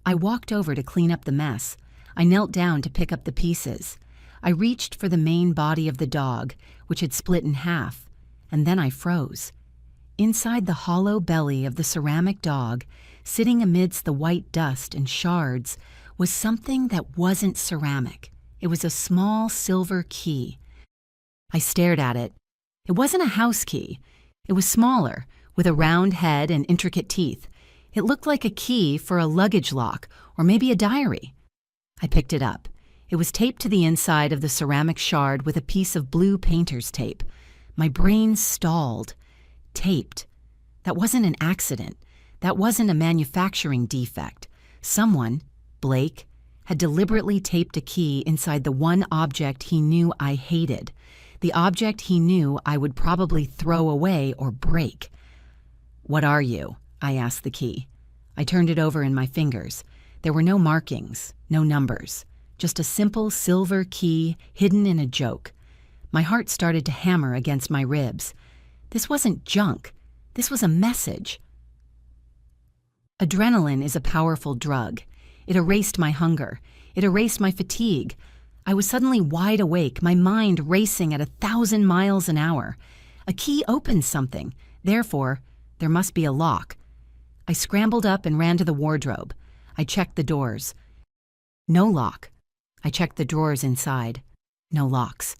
I walked over to clean up the mess. I knelt down to pick up the pieces. I reached for the main body of the dog, which had split in half, and then I froze. Inside the hollow belly of the ceramic dog, sitting amidst the white dust and shards, was something that wasn't ceramic. It was a small silver key. I stared at it. It wasn't a house key. It was smaller, with a round head and intricate teeth. It looked like a key for a luggage lock or maybe a diary. I picked it up. It was taped to the inside of the ceramic shard with a piece of blue painter's tape. My brain stalled. Taped. That wasn't an accident. That wasn't a manufacturing defect. Someone, Blake, had deliberately taped a key inside the one object he knew I hated, the object he knew I would probably throw away or break. "What are you?" I asked the key. I turned it over in my fingers. There were no markings, no numbers, just a simple silver key hidden in a joke. My heart started to hammer against my ribs. This wasn't junk. This was a message. Adrenaline is a powerful drug. It erased my hunger. It erased my fatigue. I was suddenly wide awake, my mind racing at 1,000 miles an hour. A key opens something. Therefore, there must be a lock. I scrambled up and ran to the wardrobe. I checked the doors. No lock. I checked the drawers inside. No locks.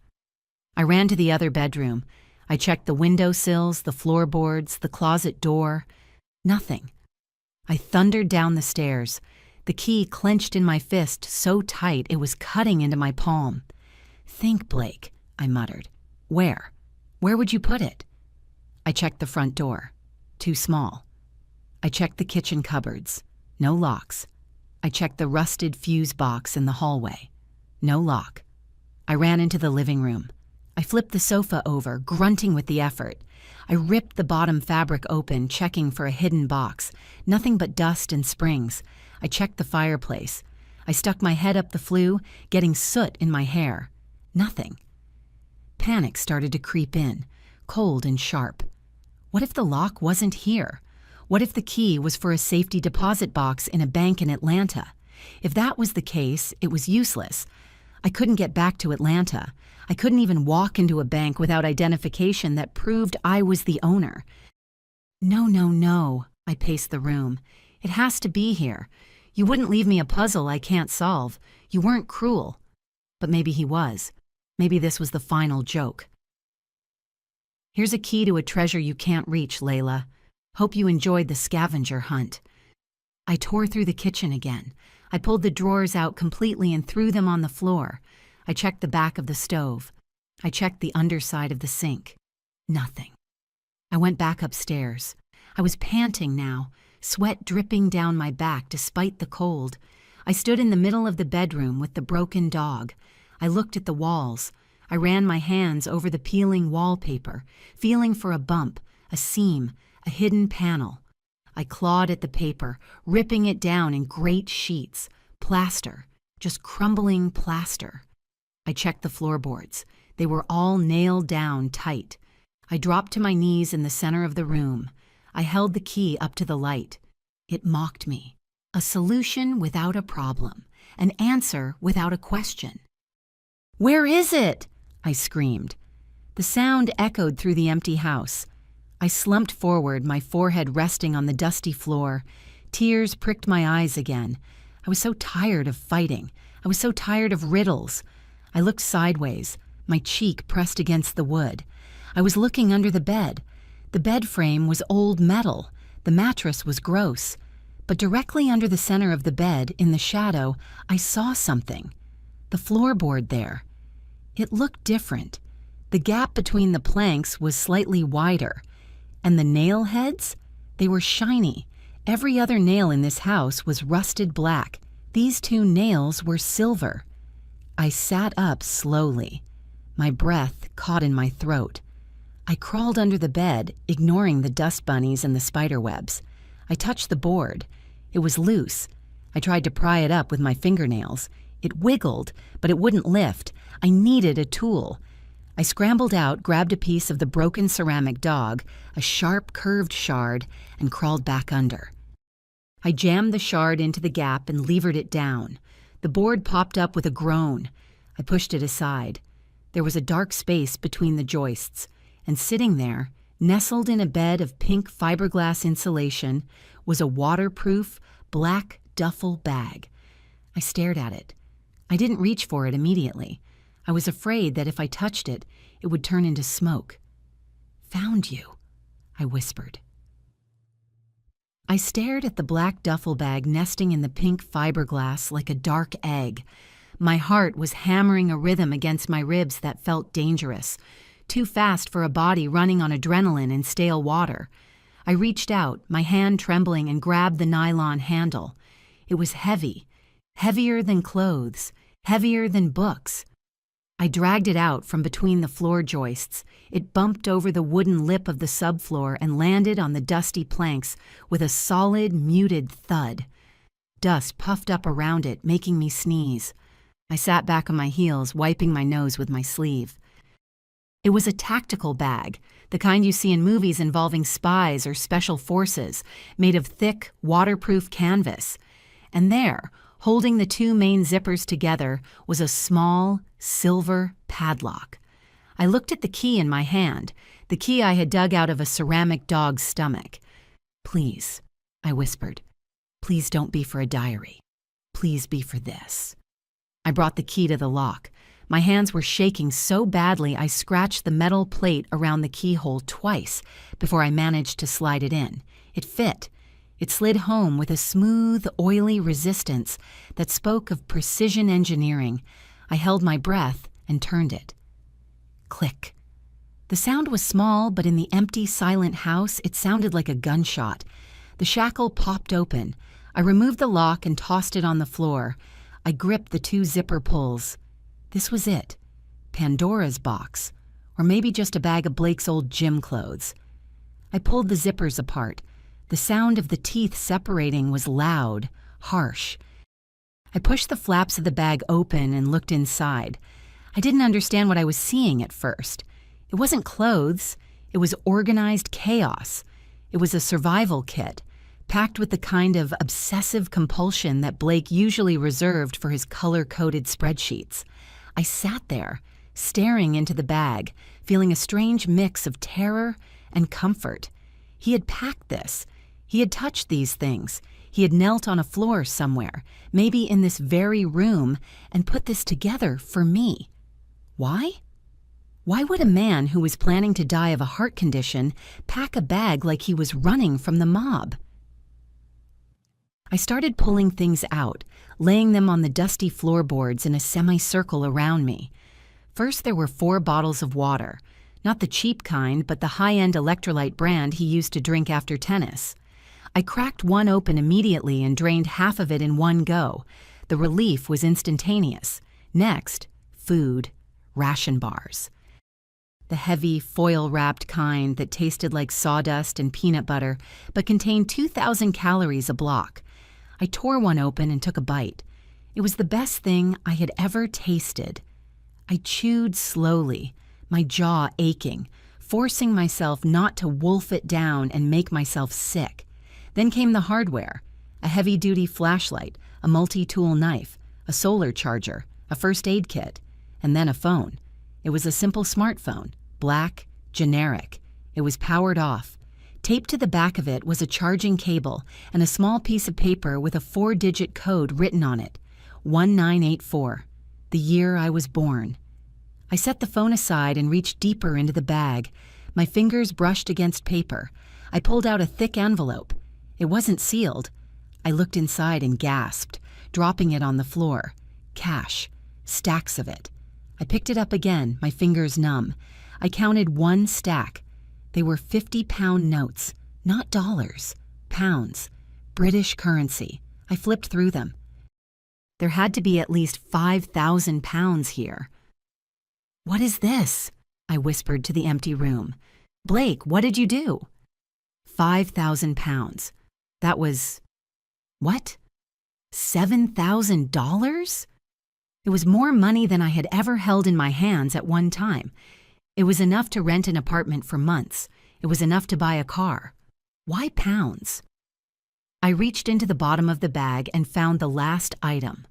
I ran to the other bedroom. I checked the window sills, the floorboards, the closet door. Nothing. I thundered down the stairs. The key clenched in my fist so tight it was cutting into my palm. "Think, Blake," I muttered. "Where? Where would you put it?" I checked the front door. Too small. I checked the kitchen cupboards. No locks. I checked the rusted fuse box in the hallway. No lock. I ran into the living room. I flipped the sofa over, grunting with the effort. I ripped the bottom fabric open, checking for a hidden box. Nothing but dust and springs. I checked the fireplace. I stuck my head up the flue, getting soot in my hair. Nothing. Panic started to creep in, cold and sharp. What if the lock wasn't here? What if the key was for a safety deposit box in a bank in Atlanta? If that was the case, it was useless. I couldn't get back to Atlanta. I couldn't even walk into a bank without identification that proved I was the owner. No, no, no, I paced the room. It has to be here. You wouldn't leave me a puzzle I can't solve. You weren't cruel. But maybe he was. Maybe this was the final joke. "Here's a key to a treasure you can't reach, Layla. Hope you enjoyed the scavenger hunt." I tore through the kitchen again. I pulled the drawers out completely and threw them on the floor. I checked the back of the stove. I checked the underside of the sink. Nothing. I went back upstairs. I was panting now, sweat dripping down my back despite the cold. I stood in the middle of the bedroom with the broken dog. I looked at the walls. I ran my hands over the peeling wallpaper, feeling for a bump, a seam, a hidden panel. I clawed at the paper, ripping it down in great sheets. Plaster, just crumbling plaster. I checked the floorboards. They were all nailed down tight. I dropped to my knees in the center of the room. I held the key up to the light. It mocked me. A solution without a problem. An answer without a question. "Where is it?" I screamed. The sound echoed through the empty house. I slumped forward, my forehead resting on the dusty floor. Tears pricked my eyes again. I was so tired of fighting. I was so tired of riddles. I looked sideways, my cheek pressed against the wood. I was looking under the bed. The bed frame was old metal. The mattress was gross. But directly under the center of the bed, in the shadow, I saw something. The floorboard there. It looked different. The gap between the planks was slightly wider. And the nail heads? They were shiny. Every other nail in this house was rusted black. These 2 nails were silver. I sat up slowly. My breath caught in my throat. I crawled under the bed, ignoring the dust bunnies and the spider webs. I touched the board. It was loose. I tried to pry it up with my fingernails. It wiggled, but it wouldn't lift. I needed a tool. I scrambled out, grabbed a piece of the broken ceramic dog, a sharp, curved shard, and crawled back under. I jammed the shard into the gap and levered it down. The board popped up with a groan. I pushed it aside. There was a dark space between the joists, and sitting there, nestled in a bed of pink fiberglass insulation, was a waterproof, black duffel bag. I stared at it. I didn't reach for it immediately. I was afraid that if I touched it, it would turn into smoke. "Found you," I whispered. I stared at the black duffel bag nesting in the pink fiberglass like a dark egg. My heart was hammering a rhythm against my ribs that felt dangerous, too fast for a body running on adrenaline and stale water. I reached out, my hand trembling, and grabbed the nylon handle. It was heavy, heavier than clothes, heavier than books. I dragged it out from between the floor joists. It bumped over the wooden lip of the subfloor and landed on the dusty planks with a solid, muted thud. Dust puffed up around it, making me sneeze. I sat back on my heels, wiping my nose with my sleeve. It was a tactical bag, the kind you see in movies involving spies or special forces, made of thick, waterproof canvas. And there, holding the 2 main zippers together, was a small, silver padlock. I looked at the key in my hand, the key I had dug out of a ceramic dog's stomach. "Please," I whispered. "Please don't be for a diary. Please be for this." I brought the key to the lock. My hands were shaking so badly I scratched the metal plate around the keyhole twice before I managed to slide it in. It fit. It slid home with a smooth, oily resistance that spoke of precision engineering. I held my breath and turned it. Click. The sound was small, but in the empty, silent house, it sounded like a gunshot. The shackle popped open. I removed the lock and tossed it on the floor. I gripped the 2 zipper pulls. This was it. Pandora's box. Or maybe just a bag of Blake's old gym clothes. I pulled the zippers apart. The sound of the teeth separating was loud, harsh. I pushed the flaps of the bag open and looked inside. I didn't understand what I was seeing at first. It wasn't clothes. It was organized chaos. It was a survival kit, packed with the kind of obsessive compulsion that Blake usually reserved for his color-coded spreadsheets. I sat there, staring into the bag, feeling a strange mix of terror and comfort. He had packed this. He had touched these things. He had knelt on a floor somewhere, maybe in this very room, and put this together for me. Why? Why would a man who was planning to die of a heart condition pack a bag like he was running from the mob? I started pulling things out, laying them on the dusty floorboards in a semicircle around me. First, there were 4 bottles of water, not the cheap kind, but the high-end electrolyte brand he used to drink after tennis. I cracked one open immediately and drained half of it in one go. The relief was instantaneous. Next, food, ration bars. The heavy, foil-wrapped kind that tasted like sawdust and peanut butter, but contained 2,000 calories a block. I tore one open and took a bite. It was the best thing I had ever tasted. I chewed slowly, my jaw aching, forcing myself not to wolf it down and make myself sick. Then came the hardware, a heavy-duty flashlight, a multi-tool knife, a solar charger, a first aid kit, and then a phone. It was a simple smartphone, black, generic. It was powered off. Taped to the back of it was a charging cable and a small piece of paper with a 4-digit code written on it, 1984, the year I was born. I set the phone aside and reached deeper into the bag. My fingers brushed against paper. I pulled out a thick envelope. It wasn't sealed. I looked inside and gasped, dropping it on the floor. Cash, stacks of it. I picked it up again, my fingers numb. I counted one stack. They were 50-pound notes, not dollars, pounds, British currency. I flipped through them. There had to be at least 5,000 pounds here. "What is this?" I whispered to the empty room. "Blake, what did you do?" 5,000 pounds. That was... what? $7,000? It was more money than I had ever held in my hands at one time. It was enough to rent an apartment for months. It was enough to buy a car. Why pounds? I reached into the bottom of the bag and found the last item,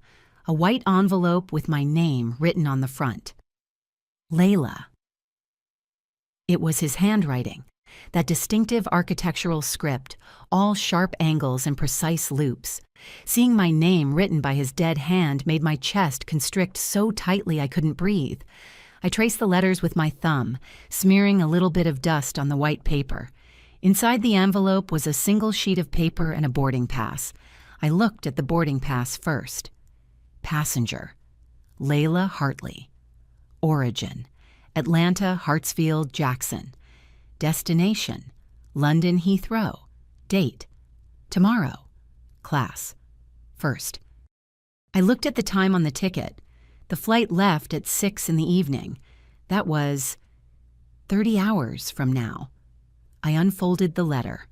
a white envelope with my name written on the front. Layla. It was his handwriting, that distinctive architectural script, all sharp angles and precise loops. Seeing my name written by his dead hand made my chest constrict so tightly I couldn't breathe. I traced the letters with my thumb, smearing a little bit of dust on the white paper. Inside the envelope was a single sheet of paper and a boarding pass. I looked at the boarding pass first. Passenger: Layla Hartley. Origin: Atlanta, Hartsfield, Jackson. Destination: London Heathrow. Date: tomorrow. Class: first. I looked at the time on the ticket. The flight left at 6 in the evening. That was 30 hours from now. I unfolded the letter.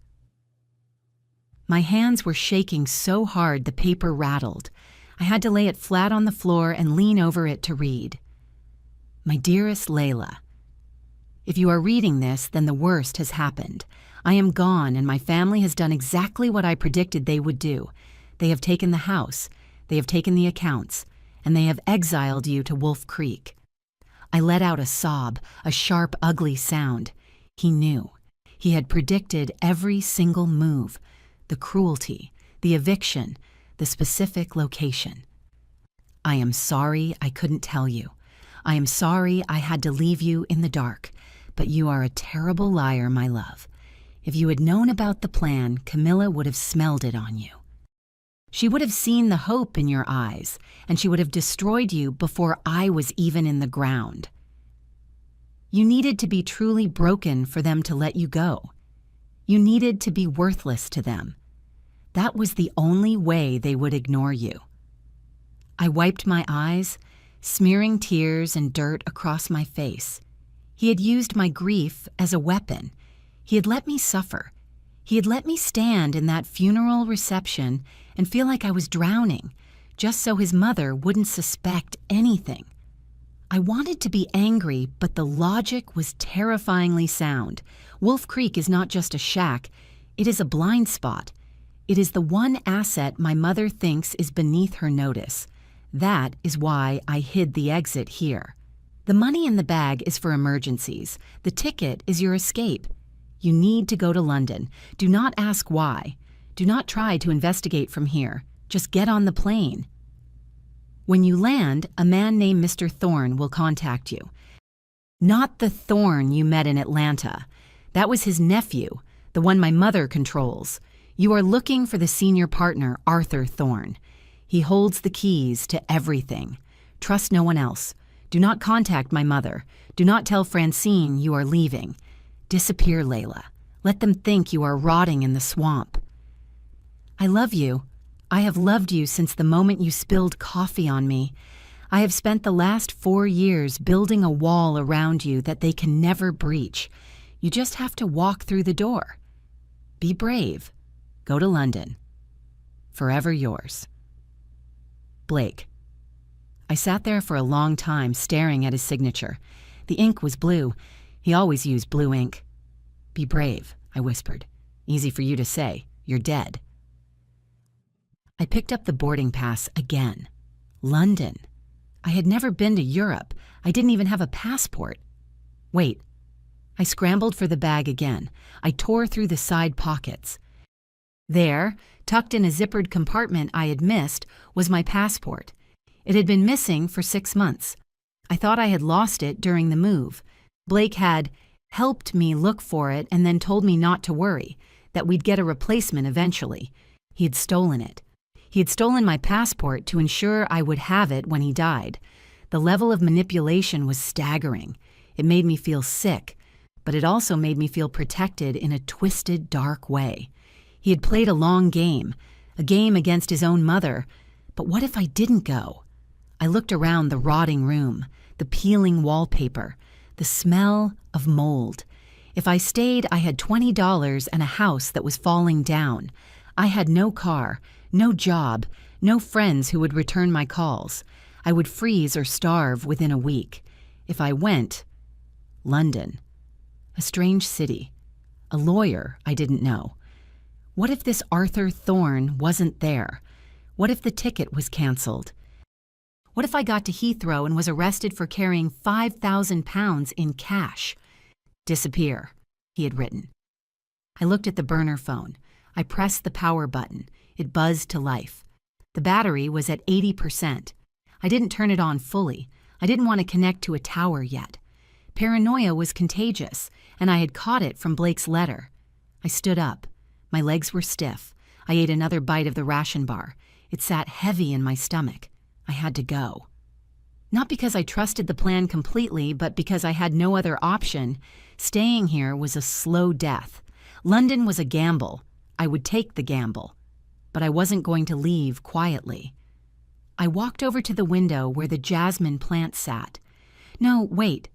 My hands were shaking so hard the paper rattled. I had to lay it flat on the floor and lean over it to read. My dearest Layla, if you are reading this, then the worst has happened. I am gone, and my family has done exactly what I predicted they would do. They have taken the house, they have taken the accounts, and they have exiled you to Wolf Creek. I let out a sob, a sharp, ugly sound. He knew. He had predicted every single move, the cruelty, the eviction, the specific location. I am sorry I couldn't tell you. I am sorry I had to leave you in the dark, but you are a terrible liar, my love. If you had known about the plan, Camilla would have smelled it on you. She would have seen the hope in your eyes, and she would have destroyed you before I was even in the ground. You needed to be truly broken for them to let you go. You needed to be worthless to them. That was the only way they would ignore you. I wiped my eyes, smearing tears and dirt across my face. He had used my grief as a weapon. He had let me suffer. He had let me stand in that funeral reception and feel like I was drowning, just so his mother wouldn't suspect anything. I wanted to be angry, but the logic was terrifyingly sound. Wolf Creek is not just a shack, it is a blind spot. It is the one asset my mother thinks is beneath her notice. That is why I hid the exit here. The money in the bag is for emergencies. The ticket is your escape. You need to go to London. Do not ask why. Do not try to investigate from here. Just get on the plane. When you land, a man named Mr. Thorne will contact you. Not the Thorne you met in Atlanta. That was his nephew, the one my mother controls. You are looking for the senior partner, Arthur Thorne. He holds the keys to everything. Trust no one else. Do not contact my mother. Do not tell Francine you are leaving. Disappear, Layla. Let them think you are rotting in the swamp. I love you. I have loved you since the moment you spilled coffee on me. I have spent the last 4 years building a wall around you that they can never breach. You just have to walk through the door. Be brave. Go to London. Forever yours. Blake. I sat there for a long time staring at his signature. The ink was blue. He always used blue ink. Be brave, I whispered. Easy for you to say. You're dead. I picked up the boarding pass again. London. I had never been to Europe. I didn't even have a passport. Wait. I scrambled for the bag again. I tore through the side pockets. There, tucked in a zippered compartment I had missed, was my passport. It had been missing for 6 months. I thought I had lost it during the move. Blake had helped me look for it and then told me not to worry, that we'd get a replacement eventually. He had stolen it. He had stolen my passport to ensure I would have it when he died. The level of manipulation was staggering. It made me feel sick, but it also made me feel protected in a twisted, dark way. He had played a long game, a game against his own mother. But what if I didn't go? I looked around the rotting room, the peeling wallpaper, the smell of mold. If I stayed, I had $20 and a house that was falling down. I had no car, no job, no friends who would return my calls. I would freeze or starve within a week. If I went, London. A strange city. A lawyer I didn't know. What if this Arthur Thorne wasn't there? What if the ticket was canceled? What if I got to Heathrow and was arrested for carrying 5,000 pounds in cash? Disappear, he had written. I looked at the burner phone. I pressed the power button. It buzzed to life. The battery was at 80%. I didn't turn it on fully. I didn't want to connect to a tower yet. Paranoia was contagious, and I had caught it from Blake's letter. I stood up. My legs were stiff. I ate another bite of the ration bar. It sat heavy in my stomach. I had to go. Not because I trusted the plan completely, but because I had no other option. Staying here was a slow death. London was a gamble. I would take the gamble. But I wasn't going to leave quietly. I walked over to the window where the jasmine plant sat. No, wait.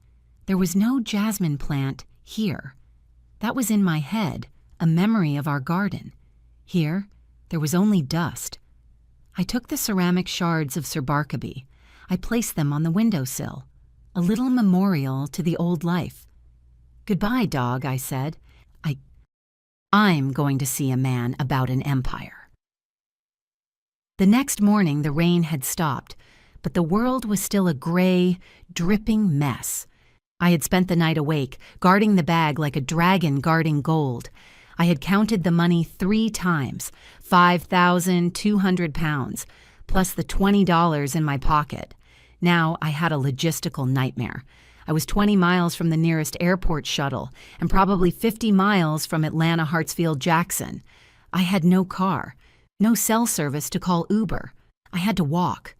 There was no jasmine plant here. That was in my head, a memory of our garden. Here, there was only dust. I took the ceramic shards of Sir Barkaby. I placed them on the windowsill, a little memorial to the old life. Goodbye, dog, I said. I'm going to see a man about an empire. The next morning, the rain had stopped, but the world was still a gray, dripping mess. I had spent the night awake, guarding the bag like a dragon guarding gold. I had counted the money 3 times, 5,200 pounds, plus the $20 in my pocket. Now I had a logistical nightmare. I was 20 miles from the nearest airport shuttle and probably 50 miles from Atlanta Hartsfield-Jackson. I had no car, no cell service to call Uber. I had to walk.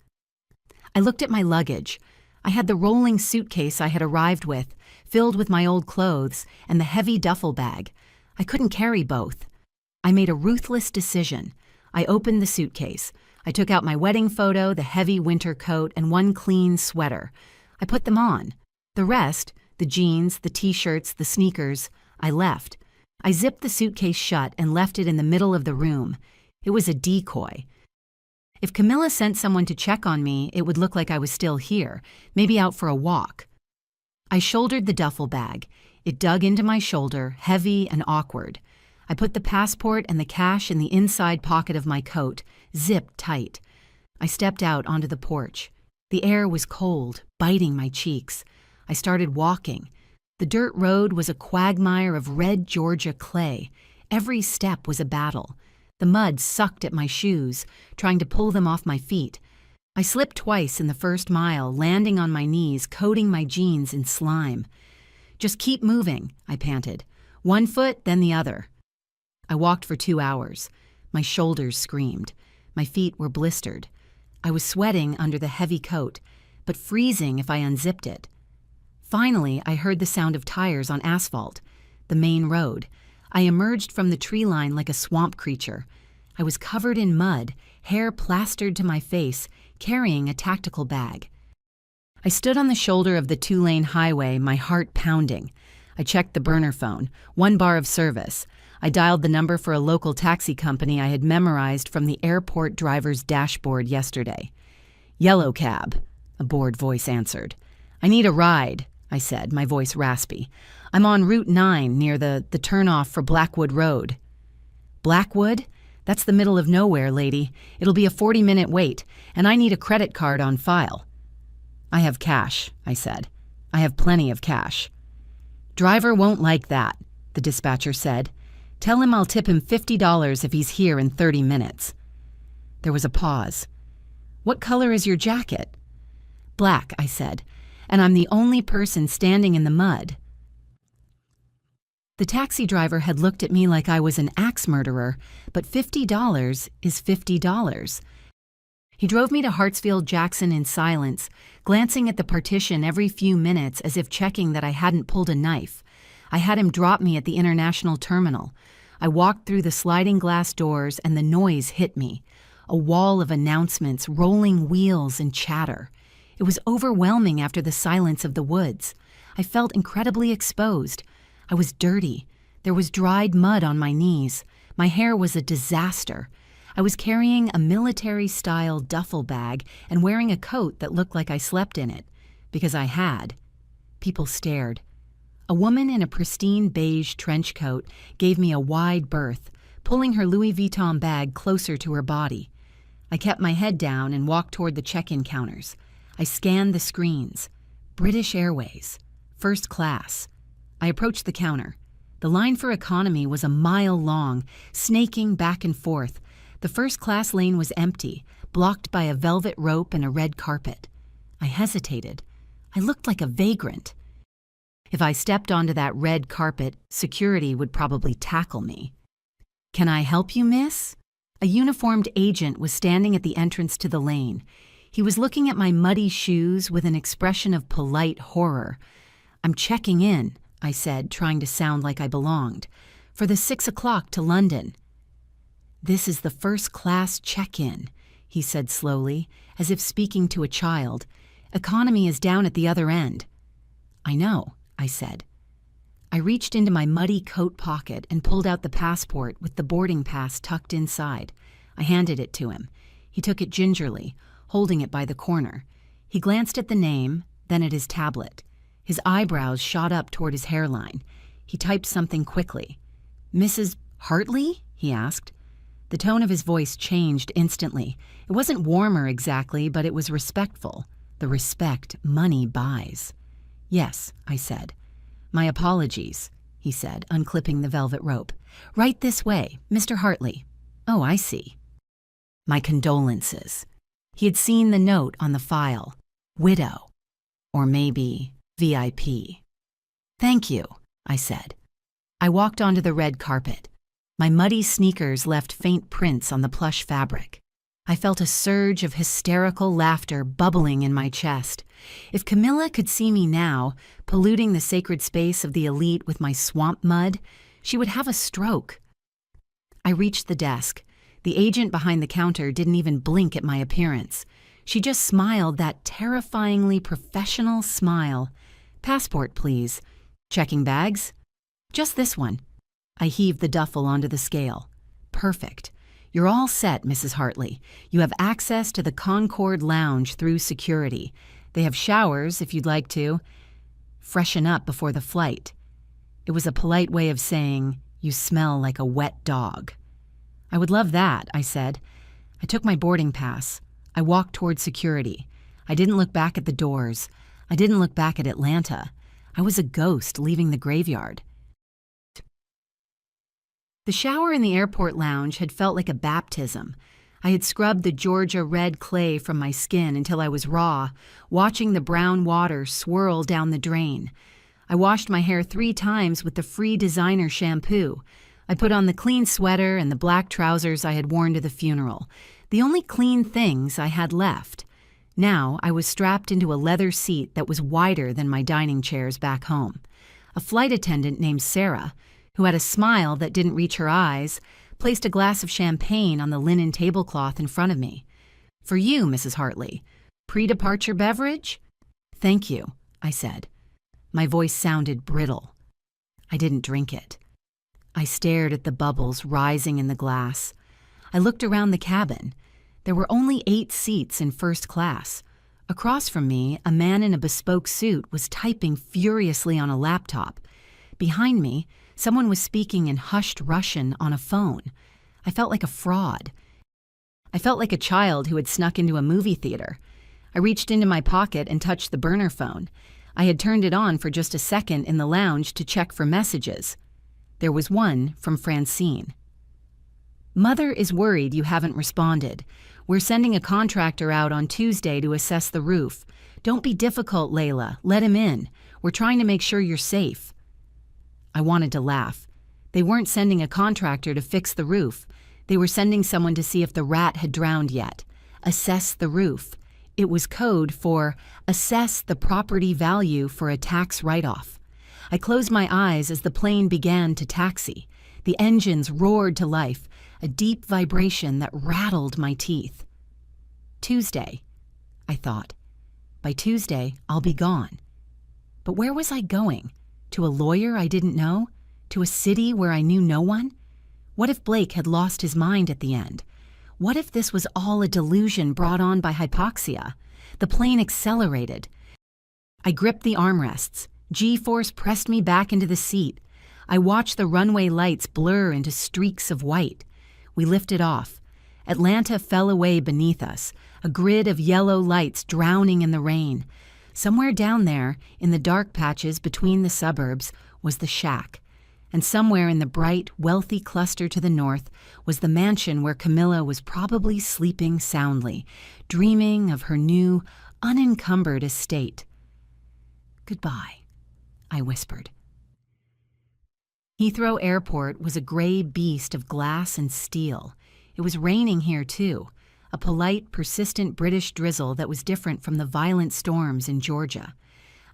I looked at my luggage. I had the rolling suitcase I had arrived with, filled with my old clothes, and the heavy duffel bag. I couldn't carry both. I made a ruthless decision. I opened the suitcase. I took out my wedding photo, the heavy winter coat, and one clean sweater. I put them on. The rest, the jeans, the t-shirts, the sneakers, I left. I zipped the suitcase shut and left it in the middle of the room. It was a decoy. If Camilla sent someone to check on me, it would look like I was still here, maybe out for a walk. I shouldered the duffel bag. It dug into my shoulder, heavy and awkward. I put the passport and the cash in the inside pocket of my coat, zipped tight. I stepped out onto the porch. The air was cold, biting my cheeks. I started walking. The dirt road was a quagmire of red Georgia clay. Every step was a battle. The mud sucked at my shoes, trying to pull them off my feet. I slipped twice in the first mile, landing on my knees, coating my jeans in slime. "Just keep moving," I panted. "One foot, then the other." I walked for 2 hours. My shoulders screamed. My feet were blistered. I was sweating under the heavy coat, but freezing if I unzipped it. Finally, I heard the sound of tires on asphalt, the main road. I emerged from the tree line like a swamp creature. I was covered in mud, hair plastered to my face, carrying a tactical bag. I stood on the shoulder of the 2-lane highway, my heart pounding. I checked the burner phone, 1 bar of service. I dialed the number for a local taxi company I had memorized from the airport driver's dashboard yesterday. "Yellow cab," a bored voice answered. "I need a ride," I said, my voice raspy. "I'm on Route 9 near the turnoff for Blackwood Road." "Blackwood? That's the middle of nowhere, lady. It'll be a 40-minute wait, and I need a credit card on file." "I have cash," I said. "I have plenty of cash." "Driver won't like that," the dispatcher said. "Tell him I'll tip him $50 if he's here in 30 minutes. There was a pause. "What color is your jacket?" "Black," I said, "and I'm the only person standing in the mud." The taxi driver had looked at me like I was an axe murderer, but $50 is $50. He drove me to Hartsfield-Jackson in silence, glancing at the partition every few minutes as if checking that I hadn't pulled a knife. I had him drop me at the international terminal. I walked through the sliding glass doors and the noise hit me. A wall of announcements, rolling wheels, and chatter. It was overwhelming after the silence of the woods. I felt incredibly exposed. I was dirty. There was dried mud on my knees. My hair was a disaster. I was carrying a military-style duffel bag and wearing a coat that looked like I slept in it. Because I had. People stared. A woman in a pristine beige trench coat gave me a wide berth, pulling her Louis Vuitton bag closer to her body. I kept my head down and walked toward the check-in counters. I scanned the screens. British Airways. First class. I approached the counter. The line for economy was a mile long, snaking back and forth. The first-class lane was empty, blocked by a velvet rope and a red carpet. I hesitated. I looked like a vagrant. If I stepped onto that red carpet, security would probably tackle me. "Can I help you, miss?" A uniformed agent was standing at the entrance to the lane. He was looking at my muddy shoes with an expression of polite horror. "I'm checking in," I said, trying to sound like I belonged, "for the 6 o'clock to London." "This is the first-class check-in," he said slowly, as if speaking to a child. "Economy is down at the other end." "I know," I said. I reached into my muddy coat pocket and pulled out the passport with the boarding pass tucked inside. I handed it to him. He took it gingerly, holding it by the corner. He glanced at the name, then at his tablet. His eyebrows shot up toward his hairline. He typed something quickly. "Mrs. Hartley?" he asked. The tone of his voice changed instantly. It wasn't warmer exactly, but it was respectful. The respect money buys. "Yes," I said. "My apologies," he said, unclipping the velvet rope. "Right this way, Mr. Hartley." "Oh, I see." "My condolences." He had seen the note on the file. Widow. Or maybe VIP. "Thank you," I said. I walked onto the red carpet. My muddy sneakers left faint prints on the plush fabric. I felt a surge of hysterical laughter bubbling in my chest. If Camilla could see me now, polluting the sacred space of the elite with my swamp mud, she would have a stroke. I reached the desk. The agent behind the counter didn't even blink at my appearance. She just smiled that terrifyingly professional smile. "Passport, please." "Checking bags?" "Just this one." I heaved the duffel onto the scale. "Perfect. You're all set, Mrs. Hartley. You have access to the Concord Lounge through security. They have showers if you'd like to. Freshen up before the flight." It was a polite way of saying, "You smell like a wet dog." "I would love that," I said. I took my boarding pass. I walked toward security. I didn't look back at the doors. I didn't look back at Atlanta. I was a ghost leaving the graveyard. The shower in the airport lounge had felt like a baptism. I had scrubbed the Georgia red clay from my skin until I was raw, watching the brown water swirl down the drain. I washed my hair 3 times with the free designer shampoo. I put on the clean sweater and the black trousers I had worn to the funeral, the only clean things I had left. Now I was strapped into a leather seat that was wider than my dining chairs back home. A flight attendant named Sarah, who had a smile that didn't reach her eyes, placed a glass of champagne on the linen tablecloth in front of me. "For you, Mrs. Hartley. Pre-departure beverage?" "Thank you," I said. My voice sounded brittle. I didn't drink it. I stared at the bubbles rising in the glass. I looked around the cabin. There were only 8 seats in first class. Across from me, a man in a bespoke suit was typing furiously on a laptop. Behind me, someone was speaking in hushed Russian on a phone. I felt like a fraud. I felt like a child who had snuck into a movie theater. I reached into my pocket and touched the burner phone. I had turned it on for just a second in the lounge to check for messages. There was one from Francine. "Mother is worried you haven't responded. We're sending a contractor out on Tuesday to assess the roof. Don't be difficult, Layla. Let him in. We're trying to make sure you're safe." I wanted to laugh. They weren't sending a contractor to fix the roof. They were sending someone to see if the rat had drowned yet. assess the roof. It was code for assess the property value for a tax write-off. I closed my eyes as the plane began to taxi. The engines roared to life, a deep vibration that rattled my teeth. Tuesday, I thought. By Tuesday, I'll be gone. But where was I going? To a lawyer I didn't know? To a city where I knew no one? What if Blake had lost his mind at the end? What if this was all a delusion brought on by hypoxia? The plane accelerated. I gripped the armrests. G-force pressed me back into the seat. I watched the runway lights blur into streaks of white. We lifted off. Atlanta fell away beneath us, a grid of yellow lights drowning in the rain. Somewhere down there, in the dark patches between the suburbs, was the shack. And somewhere in the bright, wealthy cluster to the north was the mansion where Camilla was probably sleeping soundly, dreaming of her new, unencumbered estate. "Goodbye," I whispered. Heathrow Airport was a gray beast of glass and steel. It was raining here, too, a polite, persistent British drizzle that was different from the violent storms in Georgia.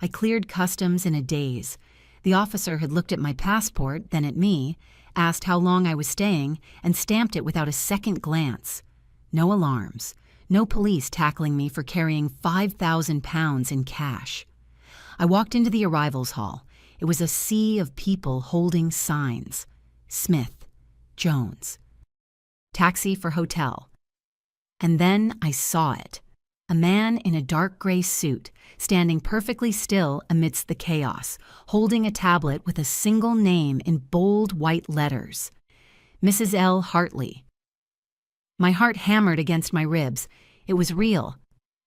I cleared customs in a daze. The officer had looked at my passport, then at me, asked how long I was staying, and stamped it without a second glance. No alarms, no police tackling me for carrying 5,000 pounds in cash. I walked into the arrivals hall. It was a sea of people holding signs. Smith, Jones. Taxi for hotel. And then I saw it. A man in a dark gray suit, standing perfectly still amidst the chaos, holding a tablet with a single name in bold white letters. Mrs. L. Hartley. My heart hammered against my ribs. It was real.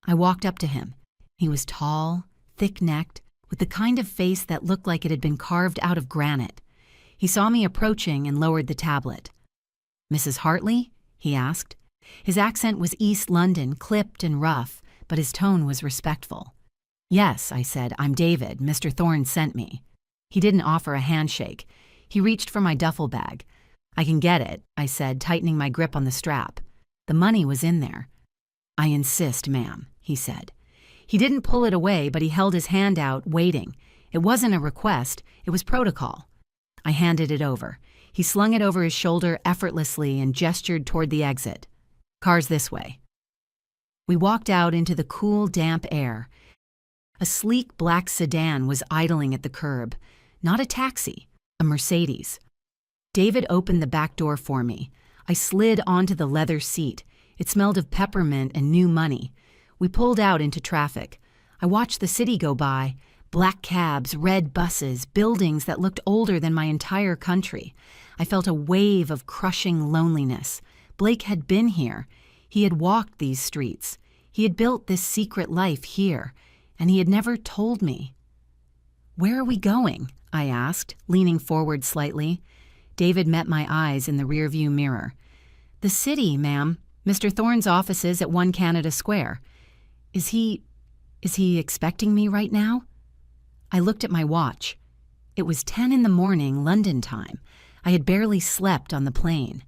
I walked up to him. He was tall, thick-necked, with the kind of face that looked like it had been carved out of granite. He saw me approaching and lowered the tablet. "Mrs. Hartley?" he asked. His accent was East London, clipped and rough, but his tone was respectful. "Yes," I said, "I'm David. Mr. Thorne sent me." He didn't offer a handshake. He reached for my duffel bag. "I can get it," I said, tightening my grip on the strap. The money was in there. "I insist, ma'am," he said. He didn't pull it away, but he held his hand out, waiting. It wasn't a request, it was protocol. I handed it over. He slung it over his shoulder effortlessly and gestured toward the exit. "Car's this way." We walked out into the cool, damp air. A sleek black sedan was idling at the curb. Not a taxi, a Mercedes. David opened the back door for me. I slid onto the leather seat. It smelled of peppermint and new money. We pulled out into traffic. I watched the city go by. Black cabs, red buses, buildings that looked older than my entire country. I felt a wave of crushing loneliness. Blake had been here. He had walked these streets. He had built this secret life here, and he had never told me. "Where are we going?" I asked, leaning forward slightly. David met my eyes in the rearview mirror. "The city, ma'am. Mr. Thorne's office is at 1 Canada Square. Is he expecting me right now?" I looked at my watch. It was 10 in the morning, London time. I had barely slept on the plane.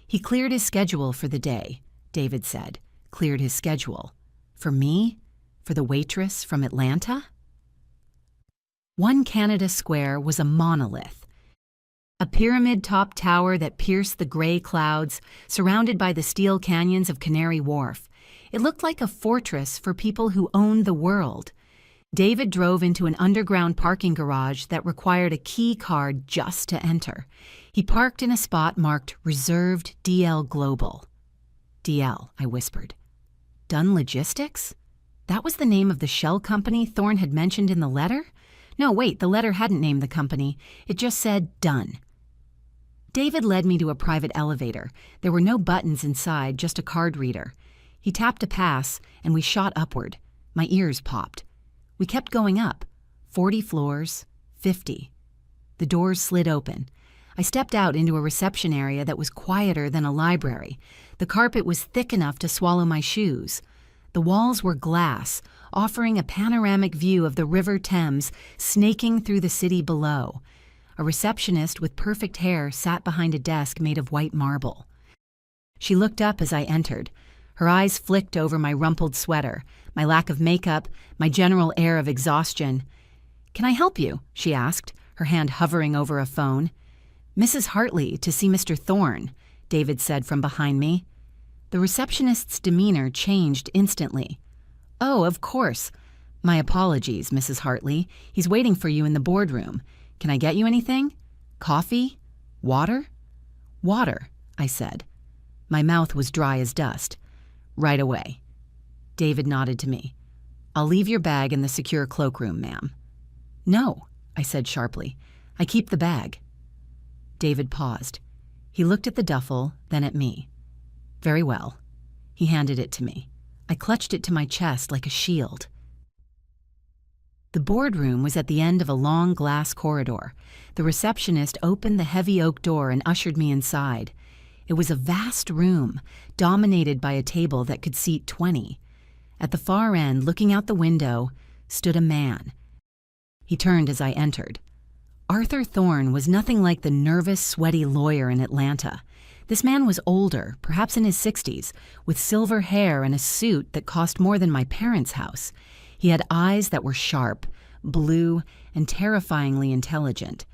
"He cleared his schedule for the day," David said. "Cleared his schedule. For me? For the waitress from Atlanta?" 1 Canada Square was a monolith. A pyramid-topped tower that pierced the gray clouds, surrounded by the steel canyons of Canary Wharf. It looked like a fortress for people who owned the world. David drove into an underground parking garage that required a key card just to enter. He parked in a spot marked Reserved DL Global. "DL," I whispered. "Dunn Logistics?" That was the name of the shell company Thorne had mentioned in the letter? No, wait, the letter hadn't named the company. It just said Dunn. David led me to a private elevator. There were no buttons inside, just a card reader. He tapped a pass, and we shot upward. My ears popped. We kept going up. 40 floors, 50. The doors slid open. I stepped out into a reception area that was quieter than a library. The carpet was thick enough to swallow my shoes. The walls were glass, offering a panoramic view of the River Thames snaking through the city below. A receptionist with perfect hair sat behind a desk made of white marble. She looked up as I entered. Her eyes flicked over my rumpled sweater, my lack of makeup, my general air of exhaustion. "Can I help you?" she asked, her hand hovering over a phone. "Mrs. Hartley, to see Mr. Thorne," David said from behind me. The receptionist's demeanor changed instantly. "Oh, of course. My apologies, Mrs. Hartley. He's waiting for you in the boardroom. Can I get you anything? Coffee? Water?" "Water," I said. My mouth was dry as dust. "Right away." David nodded to me. "I'll leave your bag in the secure cloakroom, ma'am." "No," I said sharply. "I keep the bag." David paused. He looked at the duffel, then at me. "Very well." He handed it to me. I clutched it to my chest like a shield. The boardroom was at the end of a long glass corridor. The receptionist opened the heavy oak door and ushered me inside. It was a vast room, dominated by a table that could seat 20. At the far end, looking out the window, stood a man. He turned as I entered. Arthur Thorne was nothing like the nervous, sweaty lawyer in Atlanta. This man was older, perhaps in his 60s, with silver hair and a suit that cost more than my parents' house. He had eyes that were sharp, blue, and terrifyingly intelligent.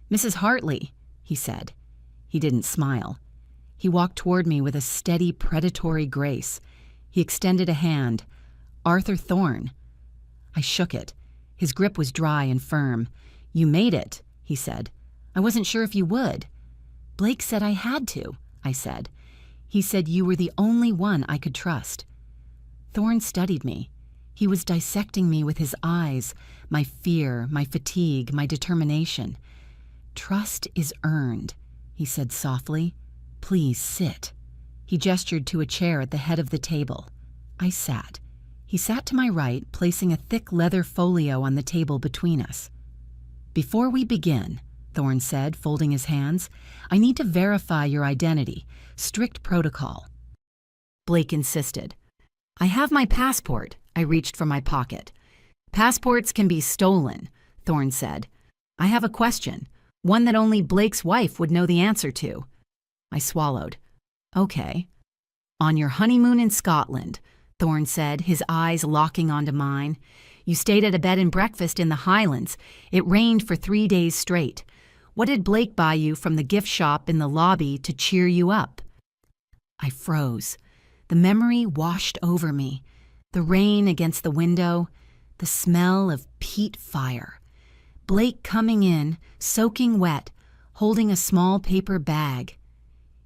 "Mrs. Hartley," he said. He didn't smile. He walked toward me with a steady, predatory grace. He extended a hand. "Arthur Thorne." I shook it. His grip was dry and firm. "You made it," he said. "I wasn't sure if you would." "Blake said I had to," I said. "He said you were the only one I could trust." Thorne studied me. He was dissecting me with his eyes, my fear, my fatigue, my determination. "Trust is earned," he said softly. "Please sit." He gestured to a chair at the head of the table. I sat. He sat to my right, placing a thick leather folio on the table between us. "Before we begin," Thorne said, folding his hands, "I need to verify your identity. Strict protocol." Blake insisted. "I have my passport." I reached for my pocket. "Passports can be stolen," Thorne said. "I have a question, one that only Blake's wife would know the answer to." I swallowed. "Okay." "On your honeymoon in Scotland," Thorne said, his eyes locking onto mine, "you stayed at a bed and breakfast in the Highlands. It rained for 3 days straight. What did Blake buy you from the gift shop in the lobby to cheer you up?" I froze. The memory washed over me. The rain against the window, the smell of peat fire. Blake coming in, soaking wet, holding a small paper bag.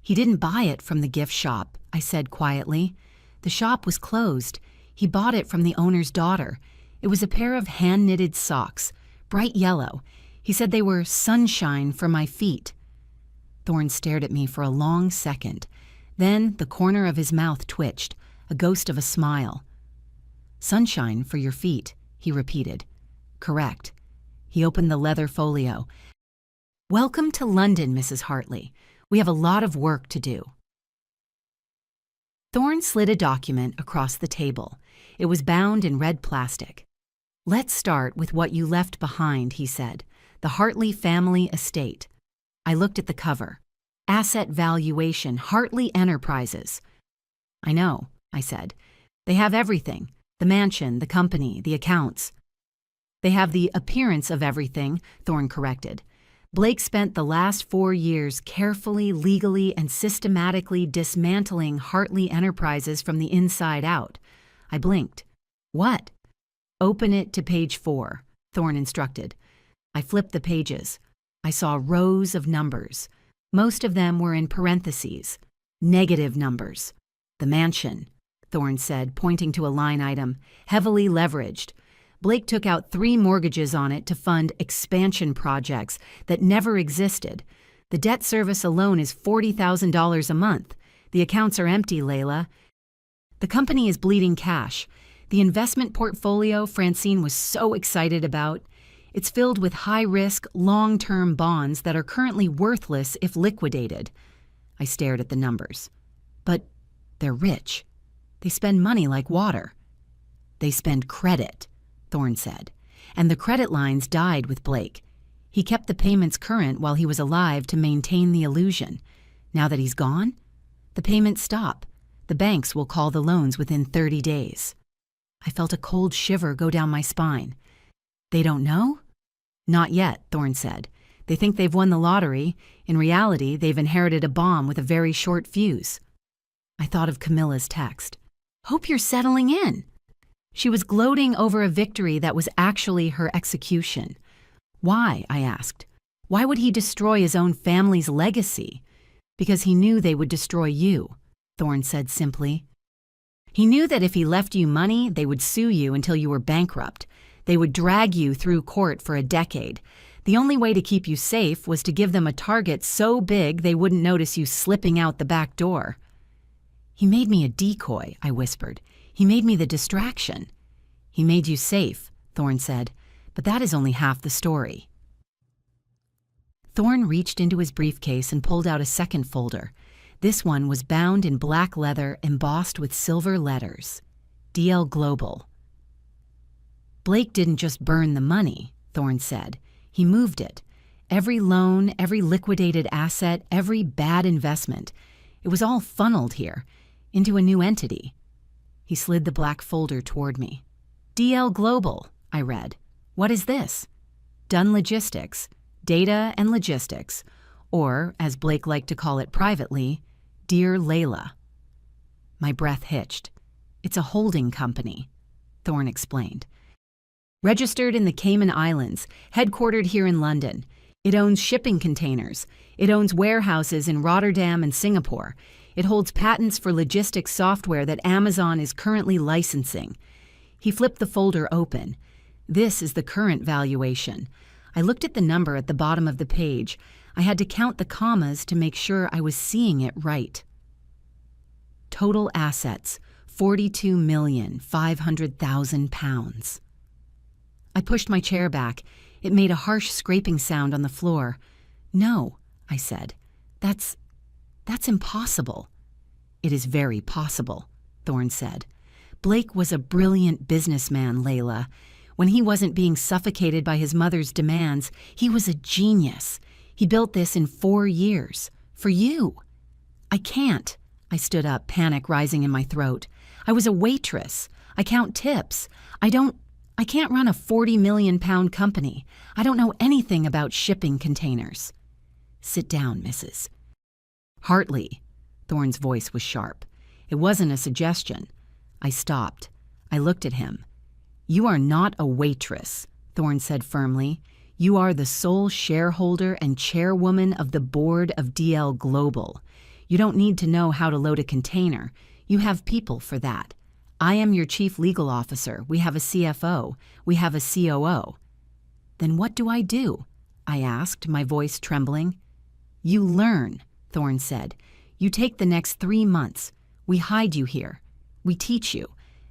"He didn't buy it from the gift shop," I said quietly. "The shop was closed. He bought it from the owner's daughter. It was a pair of hand-knitted socks, bright yellow. He said they were sunshine for my feet." Thorne stared at me for a long second. Then the corner of his mouth twitched, a ghost of a smile. "Sunshine for your feet," he repeated. "Correct." He opened the leather folio. "Welcome to London, Mrs. Hartley. We have a lot of work to do." Thorne slid a document across the table. It was bound in red plastic. "Let's start with what you left behind," he said. "The Hartley family estate." I looked at the cover. "Asset valuation, Hartley Enterprises." "I know," I said. "They have everything. The mansion, the company, the accounts." "They have the appearance of everything," Thorne corrected. "Blake spent the last 4 years carefully, legally, and systematically dismantling Hartley Enterprises from the inside out." I blinked. "What?" "Open it to page 4, Thorne instructed. I flipped the pages. I saw rows of numbers. Most of them were in parentheses. Negative numbers. "The mansion," Thorne said, pointing to a line item, "heavily leveraged. Blake took out 3 mortgages on it to fund expansion projects that never existed. The debt service alone is $40,000 a month. The accounts are empty, Layla. The company is bleeding cash. The investment portfolio Francine was so excited about, it's filled with high-risk, long-term bonds that are currently worthless if liquidated." I stared at the numbers. "But they're rich. They spend money like water." "They spend credit," Thorne said. "And the credit lines died with Blake. He kept the payments current while he was alive to maintain the illusion. Now that he's gone, the payments stop. The banks will call the loans within 30 days. I felt a cold shiver go down my spine. They don't know? Not yet, Thorne said. They think they've won the lottery. In reality, they've inherited a bomb with a very short fuse. I thought of Camilla's text. Hope you're settling in. She was gloating over a victory that was actually her execution. Why? I asked. Why would he destroy his own family's legacy? Because he knew they would destroy you, Thorne said simply. He knew that if he left you money, they would sue you until you were bankrupt. They would drag you through court for a decade. The only way to keep you safe was to give them a target so big they wouldn't notice you slipping out the back door. He made me a decoy, I whispered. He made me the distraction. He made you safe, Thorne said, but that is only half the story. Thorne reached into his briefcase and pulled out a second folder. This one was bound in black leather embossed with silver letters. DL Global. Blake didn't just burn the money, Thorne said. He moved it. Every loan, every liquidated asset, every bad investment. It was all funneled here, into a new entity. He slid the black folder toward me. DL Global, I read. What is this? Done Logistics, Data and Logistics, or, as Blake liked to call it privately, Dear Layla. My breath hitched. It's a holding company, Thorne explained. Registered in the Cayman Islands, headquartered here in London. It owns shipping containers. It owns warehouses in Rotterdam and Singapore. It holds patents for logistics software that Amazon is currently licensing. He flipped the folder open. This is the current valuation. I looked at the number at the bottom of the page. I had to count the commas to make sure I was seeing it right. Total assets, £42,500,000. I pushed my chair back. It made a harsh scraping sound on the floor. No, I said. That's impossible. It is very possible, Thorne said. Blake was a brilliant businessman, Layla. When he wasn't being suffocated by his mother's demands, he was a genius. He built this in 4 years. For you. I can't. I stood up, panic rising in my throat. I was a waitress. I count tips. I can't run a 40 million pound company. I don't know anything about shipping containers. Sit down, Mrs. Hartley. Thorne's voice was sharp. It wasn't a suggestion. I stopped. I looked at him. You are not a waitress, Thorne said firmly. You are the sole shareholder and chairwoman of the board of DL Global. You don't need to know how to load a container. You have people for that. I am your chief legal officer. We have a CFO. We have a COO. Then what do I do? I asked, my voice trembling. You learn, Thorne said. You take the next 3 months. We hide you here. We teach you.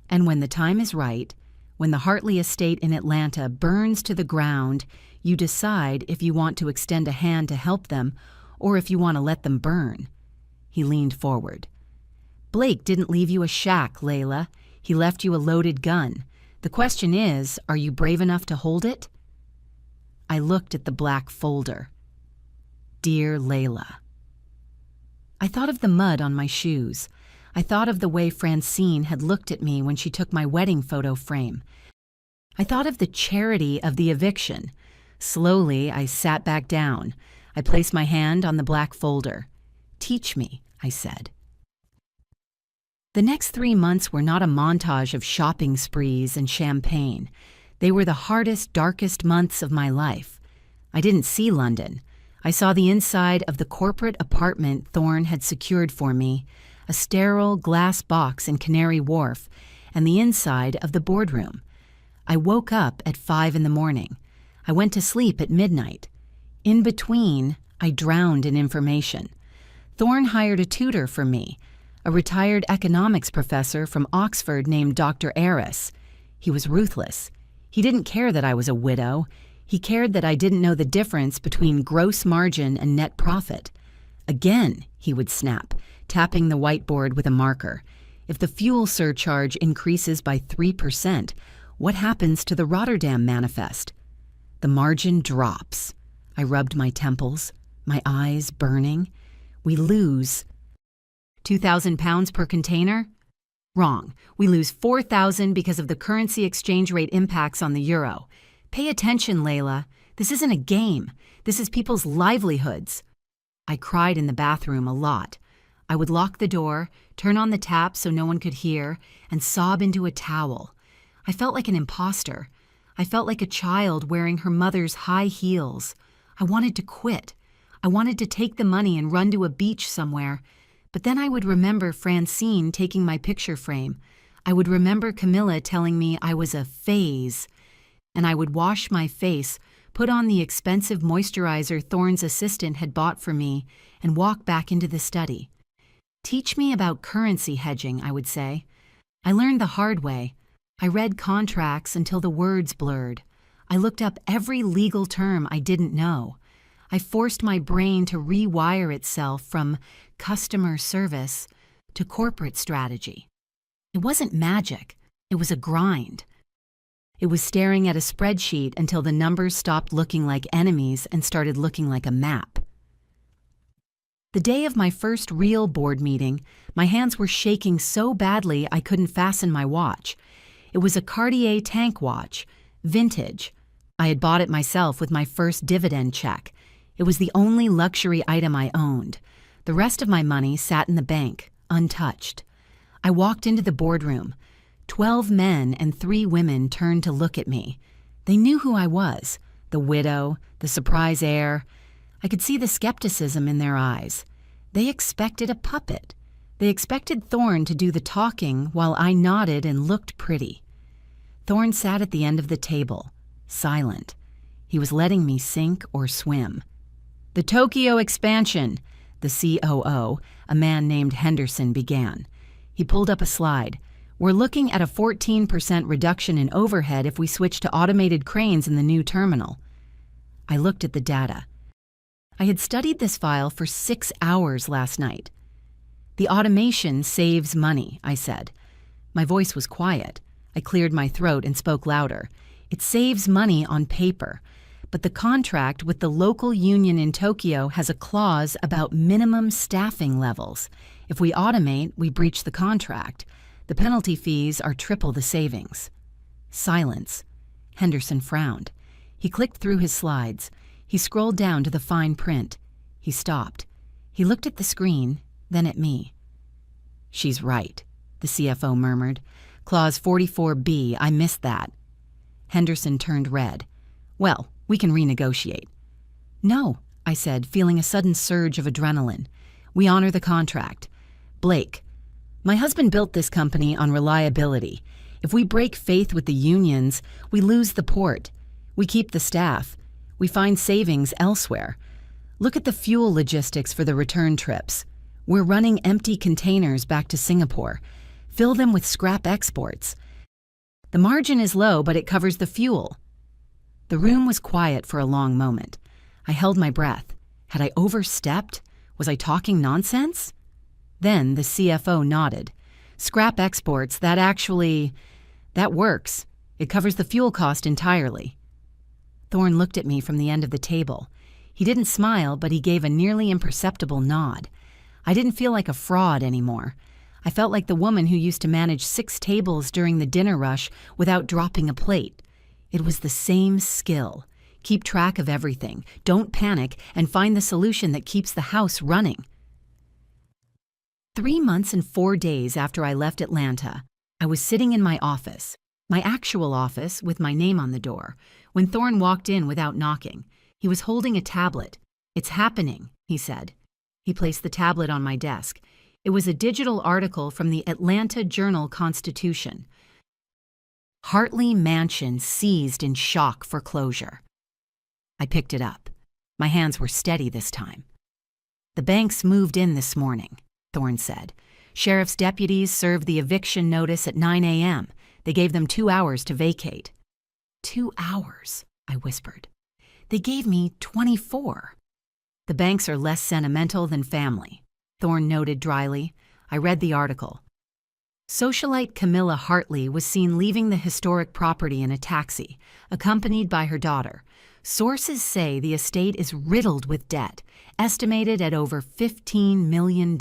And when the time is right, when the Hartley estate in Atlanta burns to the ground, you decide if you want to extend a hand to help them or if you want to let them burn. He leaned forward. Blake didn't leave you a shack, Layla. He left you a loaded gun. The question is, are you brave enough to hold it? I looked at the black folder. Dear Layla. I thought of the mud on my shoes. I thought of the way Francine had looked at me when she took my wedding photo frame. I thought of the charity of the eviction. Slowly, I sat back down. I placed my hand on the black folder. Teach me, I said. The next 3 months were not a montage of shopping sprees and champagne. They were the hardest, darkest months of my life. I didn't see London. I saw the inside of the corporate apartment Thorne had secured for me, a sterile glass box in Canary Wharf, and the inside of the boardroom. I woke up at 5 in the morning. I went to sleep at midnight. In between, I drowned in information. Thorne hired a tutor for me, a retired economics professor from Oxford named Dr. Aris. He was ruthless. He didn't care that I was a widow. He cared that I didn't know the difference between gross margin and net profit. Again, he would snap, tapping the whiteboard with a marker. If the fuel surcharge increases by 3%, what happens to the Rotterdam manifest? The margin drops. I rubbed my temples, my eyes burning. We lose. £2,000 per container? Wrong. We lose 4,000 because of the currency exchange rate impacts on the euro. Pay attention, Layla. This isn't a game. This is people's livelihoods. I cried in the bathroom a lot. I would lock the door, turn on the tap so no one could hear, and sob into a towel. I felt like an imposter. I felt like a child wearing her mother's high heels. I wanted to quit. I wanted to take the money and run to a beach somewhere. But then I would remember Francine taking my picture frame. I would remember Camilla telling me I was a phase. And I would wash my face, put on the expensive moisturizer Thorne's assistant had bought for me, and walk back into the study. Teach me about currency hedging, I would say. I learned the hard way. I read contracts until the words blurred. I looked up every legal term I didn't know. I forced my brain to rewire itself from customer service to corporate strategy. It wasn't magic. It was a grind. It was staring at a spreadsheet until the numbers stopped looking like enemies and started looking like a map. The day of my first real board meeting, my hands were shaking so badly I couldn't fasten my watch. It was a Cartier tank watch, vintage. I had bought it myself with my first dividend check. It was the only luxury item I owned. The rest of my money sat in the bank, untouched. I walked into the boardroom. 12 men and 3 women turned to look at me. They knew who I was, the widow, the surprise heir. I could see the skepticism in their eyes. They expected a puppet. They expected Thorne to do the talking while I nodded and looked pretty. Thorne sat at the end of the table, silent. He was letting me sink or swim. "The Tokyo expansion," the COO, a man named Henderson, began. He pulled up a slide. "We're looking at a 14% reduction in overhead if we switch to automated cranes in the new terminal." I looked at the data. I had studied this file for 6 hours last night. "The automation saves money," I said. My voice was quiet. I cleared my throat and spoke louder. "It saves money on paper, but the contract with the local union in Tokyo has a clause about minimum staffing levels. If we automate, we breach the contract. The penalty fees are triple the savings." Silence. Henderson frowned. He clicked through his slides. He scrolled down to the fine print. He stopped. He looked at the screen, then at me. "She's right," the CFO murmured. "Clause 44B, I missed that." Henderson turned red. "Well, we can renegotiate." "No," I said, feeling a sudden surge of adrenaline. "We honor the contract. Blake, my husband built this company on reliability. If we break faith with the unions, we lose the port. We keep the staff. We find savings elsewhere. Look at the fuel logistics for the return trips. We're running empty containers back to Singapore. Fill them with scrap exports. The margin is low, but it covers the fuel." The room was quiet for a long moment. I held my breath. Had I overstepped? Was I talking nonsense? Then the CFO nodded. "Scrap exports, that works. It covers the fuel cost entirely." Thorne looked at me from the end of the table. He didn't smile, but he gave a nearly imperceptible nod. I didn't feel like a fraud anymore. I felt like the woman who used to manage 6 tables during the dinner rush without dropping a plate. It was the same skill. Keep track of everything, don't panic, and find the solution that keeps the house running. 3 months and 4 days after I left Atlanta, I was sitting in my office, my actual office with my name on the door, when Thorne walked in without knocking. He was holding a tablet. "It's happening," he said. He placed the tablet on my desk. It was a digital article from the Atlanta Journal-Constitution. "Hartley Mansion seized in shock for closure." I picked it up. My hands were steady this time. "The banks moved in this morning," Thorne said. "Sheriff's deputies served the eviction notice at 9 a.m. They gave them 2 hours to vacate." 2 hours, I whispered. "They gave me 24. "The banks are less sentimental than family," Thorne noted dryly. I read the article. Socialite Camilla Hartley was seen leaving the historic property in a taxi, accompanied by her daughter. Sources say the estate is riddled with debt, estimated at over $15 million.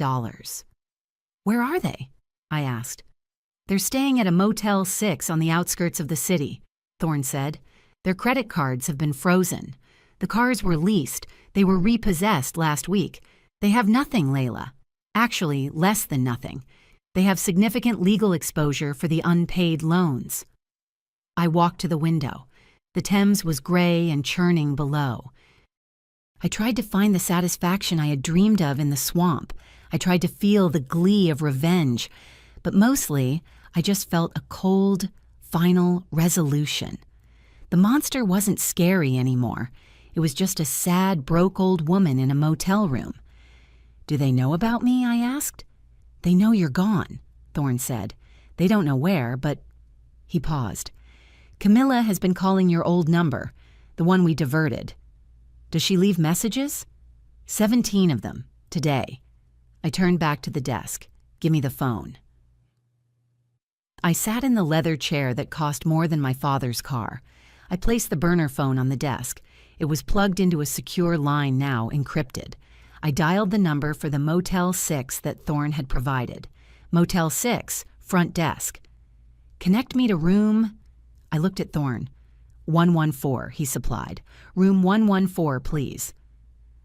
Where are they? I asked. They're staying at a Motel 6 on the outskirts of the city, Thorne said. Their credit cards have been frozen. The cars were leased. They were repossessed last week. They have nothing, Layla. Actually, less than nothing. They have significant legal exposure for the unpaid loans. I walked to the window. The Thames was gray and churning below. I tried to find the satisfaction I had dreamed of in the swamp. I tried to feel the glee of revenge, but mostly I just felt a cold, final resolution. The monster wasn't scary anymore. It was just a sad, broke old woman in a motel room. Do they know about me? I asked. They know you're gone, Thorne said. They don't know where, but... He paused. Camilla has been calling your old number, the one we diverted. Does she leave messages? 17 of them, today. I turned back to the desk. Give me the phone. I sat in the leather chair that cost more than my father's car. I placed the burner phone on the desk. It was plugged into a secure line now, encrypted. I dialed the number for the Motel 6 that Thorne had provided. Motel 6, front desk. Connect me to room... I looked at Thorne. 114, he supplied. Room 114, please.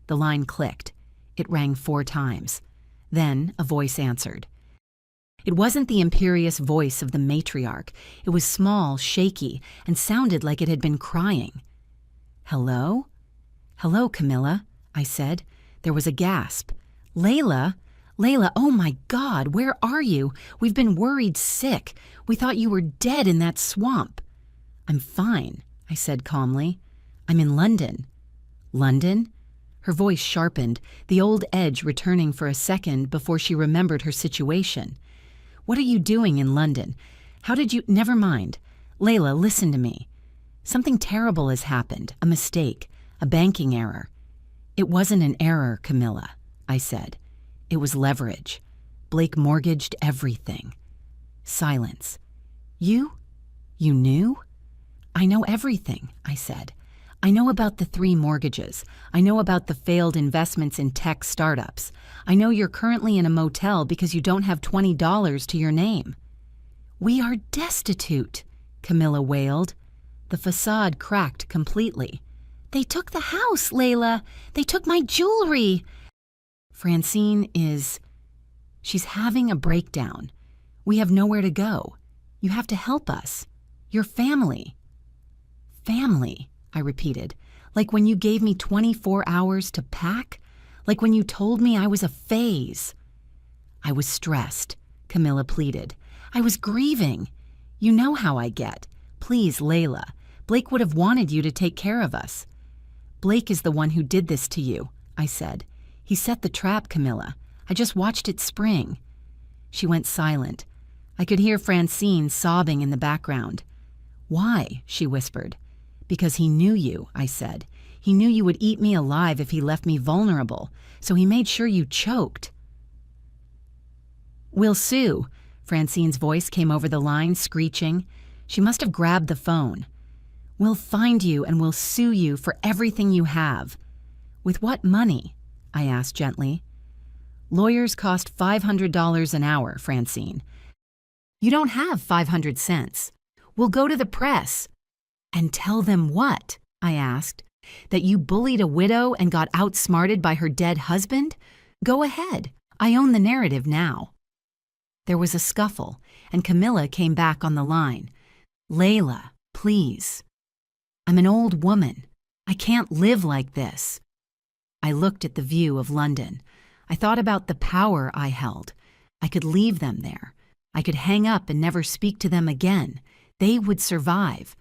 The line clicked. It rang 4 times. Then a voice answered. It wasn't the imperious voice of the matriarch. It was small, shaky, and sounded like it had been crying. Hello? Hello, Camilla, I said. There was a gasp. Layla? Layla, oh my God, where are you? We've been worried sick. We thought you were dead in that swamp. I'm fine, I said calmly. I'm in London. London? Her voice sharpened, the old edge returning for a second before she remembered her situation. What are you doing in London? How did you... Never mind. Layla, listen to me. Something terrible has happened, a mistake, a banking error. It wasn't an error, Camilla, I said. It was leverage. Blake mortgaged everything. Silence. You? You knew? I know everything, I said. I know about the 3 mortgages. I know about the failed investments in tech startups. I know you're currently in a motel because you don't have $20 to your name. We are destitute, Camilla wailed. The facade cracked completely. They took the house, Layla. They took my jewelry. Francine is... She's having a breakdown. We have nowhere to go. You have to help us. Your family. Family, I repeated, like when you gave me 24 hours to pack, like when you told me I was a phase. I was stressed, Camilla pleaded. I was grieving. You know how I get. Please, Layla. Blake would have wanted you to take care of us. Blake is the one who did this to you, I said. He set the trap, Camilla. I just watched it spring. She went silent. I could hear Francine sobbing in the background. Why? She whispered. Because he knew you, I said. He knew you would eat me alive if he left me vulnerable, so he made sure you choked. We'll sue. Francine's voice came over the line, screeching. She must have grabbed the phone. We'll find you and we'll sue you for everything you have. With what money? I asked gently. Lawyers cost $500 an hour, Francine. You don't have 500 cents. We'll go to the press. And tell them what? I asked. That you bullied a widow and got outsmarted by her dead husband? Go ahead. I own the narrative now. There was a scuffle, and Camilla came back on the line. Layla, please. I'm an old woman. I can't live like this. I looked at the view of London. I thought about the power I held. I could leave them there. I could hang up and never speak to them again. They would survive.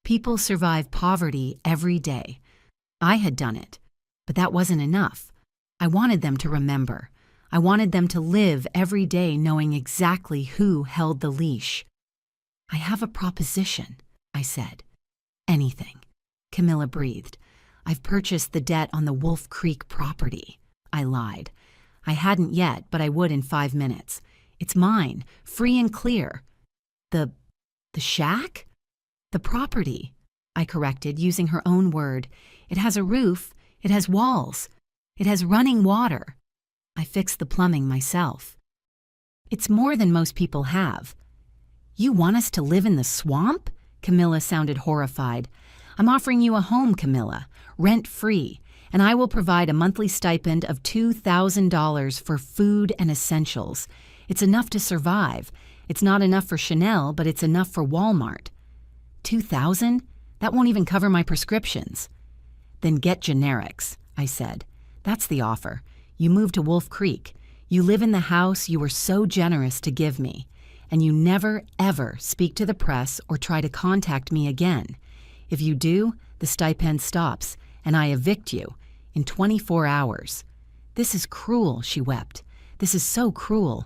People survive poverty every day. I had done it, but that wasn't enough. I wanted them to remember. I wanted them to live every day knowing exactly who held the leash. I have a proposition, I said. Anything. Camilla breathed. I've purchased the debt on the Wolf Creek property. I lied. I hadn't yet, but I would in 5 minutes. It's mine, free and clear. The shack? The property, I corrected, using her own word. It has a roof. It has walls. It has running water. I fixed the plumbing myself. It's more than most people have. You want us to live in the swamp? Camilla sounded horrified. I'm offering you a home, Camilla, rent-free, and I will provide a monthly stipend of $2,000 for food and essentials. It's enough to survive. It's not enough for Chanel, but it's enough for Walmart. $2,000? That won't even cover my prescriptions. Then get generics, I said. That's the offer. You move to Wolf Creek. You live in the house you were so generous to give me. And you never, ever speak to the press or try to contact me again. If you do, the stipend stops, and I evict you in 24 hours. This is cruel, she wept. This is so cruel.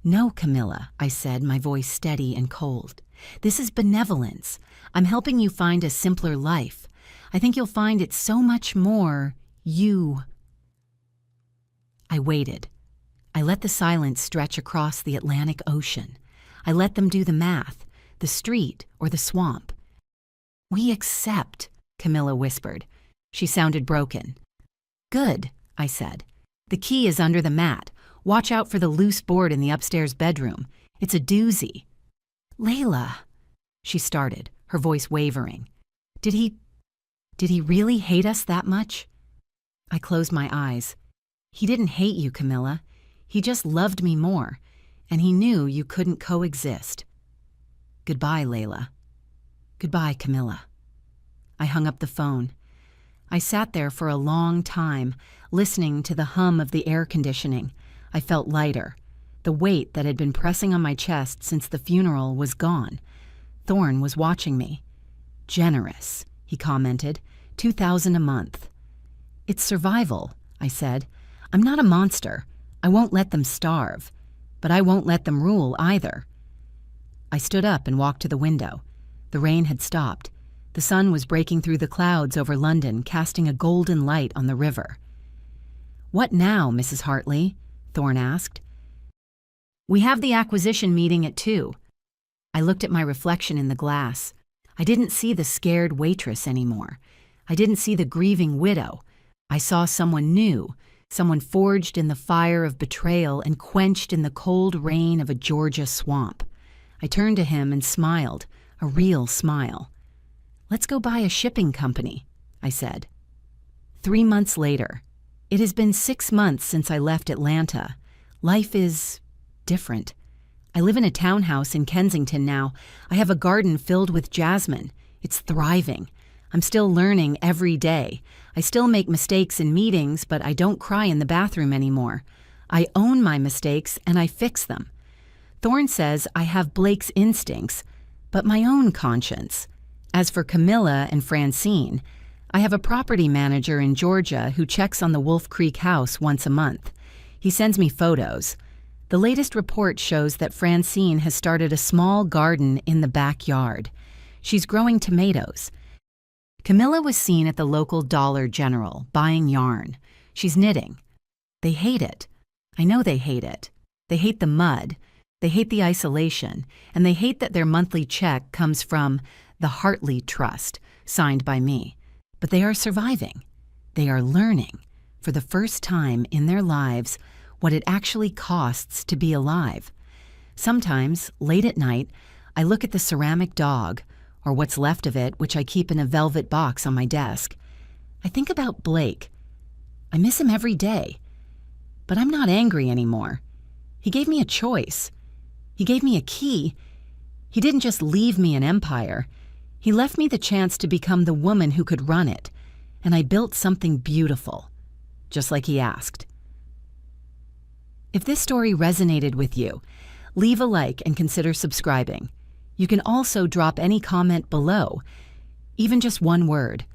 No, Camilla, I said, my voice steady and cold. This is benevolence. I'm helping you find a simpler life. I think you'll find it so much more you. I waited. I let the silence stretch across the Atlantic Ocean. I let them do the math, the street or the swamp. We accept, Camilla whispered. She sounded broken. Good, I said. The key is under the mat. Watch out for the loose board in the upstairs bedroom. It's a doozy. Layla, she started, her voice wavering. Did he really hate us that much? I closed my eyes. He didn't hate you, Camilla. He just loved me more, and he knew you couldn't coexist. Goodbye, Layla. Goodbye, Camilla. I hung up the phone. I sat there for a long time, listening to the hum of the air conditioning. I felt lighter. The weight that had been pressing on my chest since the funeral was gone. Thorne was watching me. Generous, he commented. $2,000 a month. It's survival, I said. I'm not a monster. I won't let them starve. But I won't let them rule either. I stood up and walked to the window. The rain had stopped. The sun was breaking through the clouds over London, casting a golden light on the river. What now, Mrs. Hartley? Thorne asked. We have the acquisition meeting at 2. I looked at my reflection in the glass. I didn't see the scared waitress anymore. I didn't see the grieving widow. I saw someone new, someone forged in the fire of betrayal and quenched in the cold rain of a Georgia swamp. I turned to him and smiled, a real smile. Let's go buy a shipping company, I said. 3 months later. It has been 6 months since I left Atlanta. Life is different. I live in a townhouse in Kensington now. I have a garden filled with jasmine. It's thriving. I'm still learning every day. I still make mistakes in meetings, but I don't cry in the bathroom anymore. I own my mistakes and I fix them. Thorne says I have Blake's instincts, but my own conscience. As for Camilla and Francine, I have a property manager in Georgia who checks on the Wolf Creek house once a month. He sends me photos. The latest report shows that Francine has started a small garden in the backyard. She's growing tomatoes. Camilla was seen at the local Dollar General, buying yarn. She's knitting. They hate it. I know they hate it. They hate the mud. They hate the isolation. And they hate that their monthly check comes from the Hartley Trust, signed by me. But they are surviving. They are learning, for the first time in their lives, what it actually costs to be alive. Sometimes, late at night, I look at the ceramic dog, or what's left of it, which I keep in a velvet box on my desk. I think about Blake. I miss him every day. But I'm not angry anymore. He gave me a choice. He gave me a key. He didn't just leave me an empire. He left me the chance to become the woman who could run it. And I built something beautiful, just like he asked. If this story resonated with you, leave a like and consider subscribing. You can also drop any comment below, even just one word.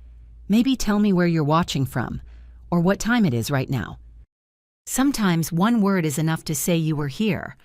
Maybe tell me where you're watching from, or what time it is right now. Sometimes one word is enough to say you were here.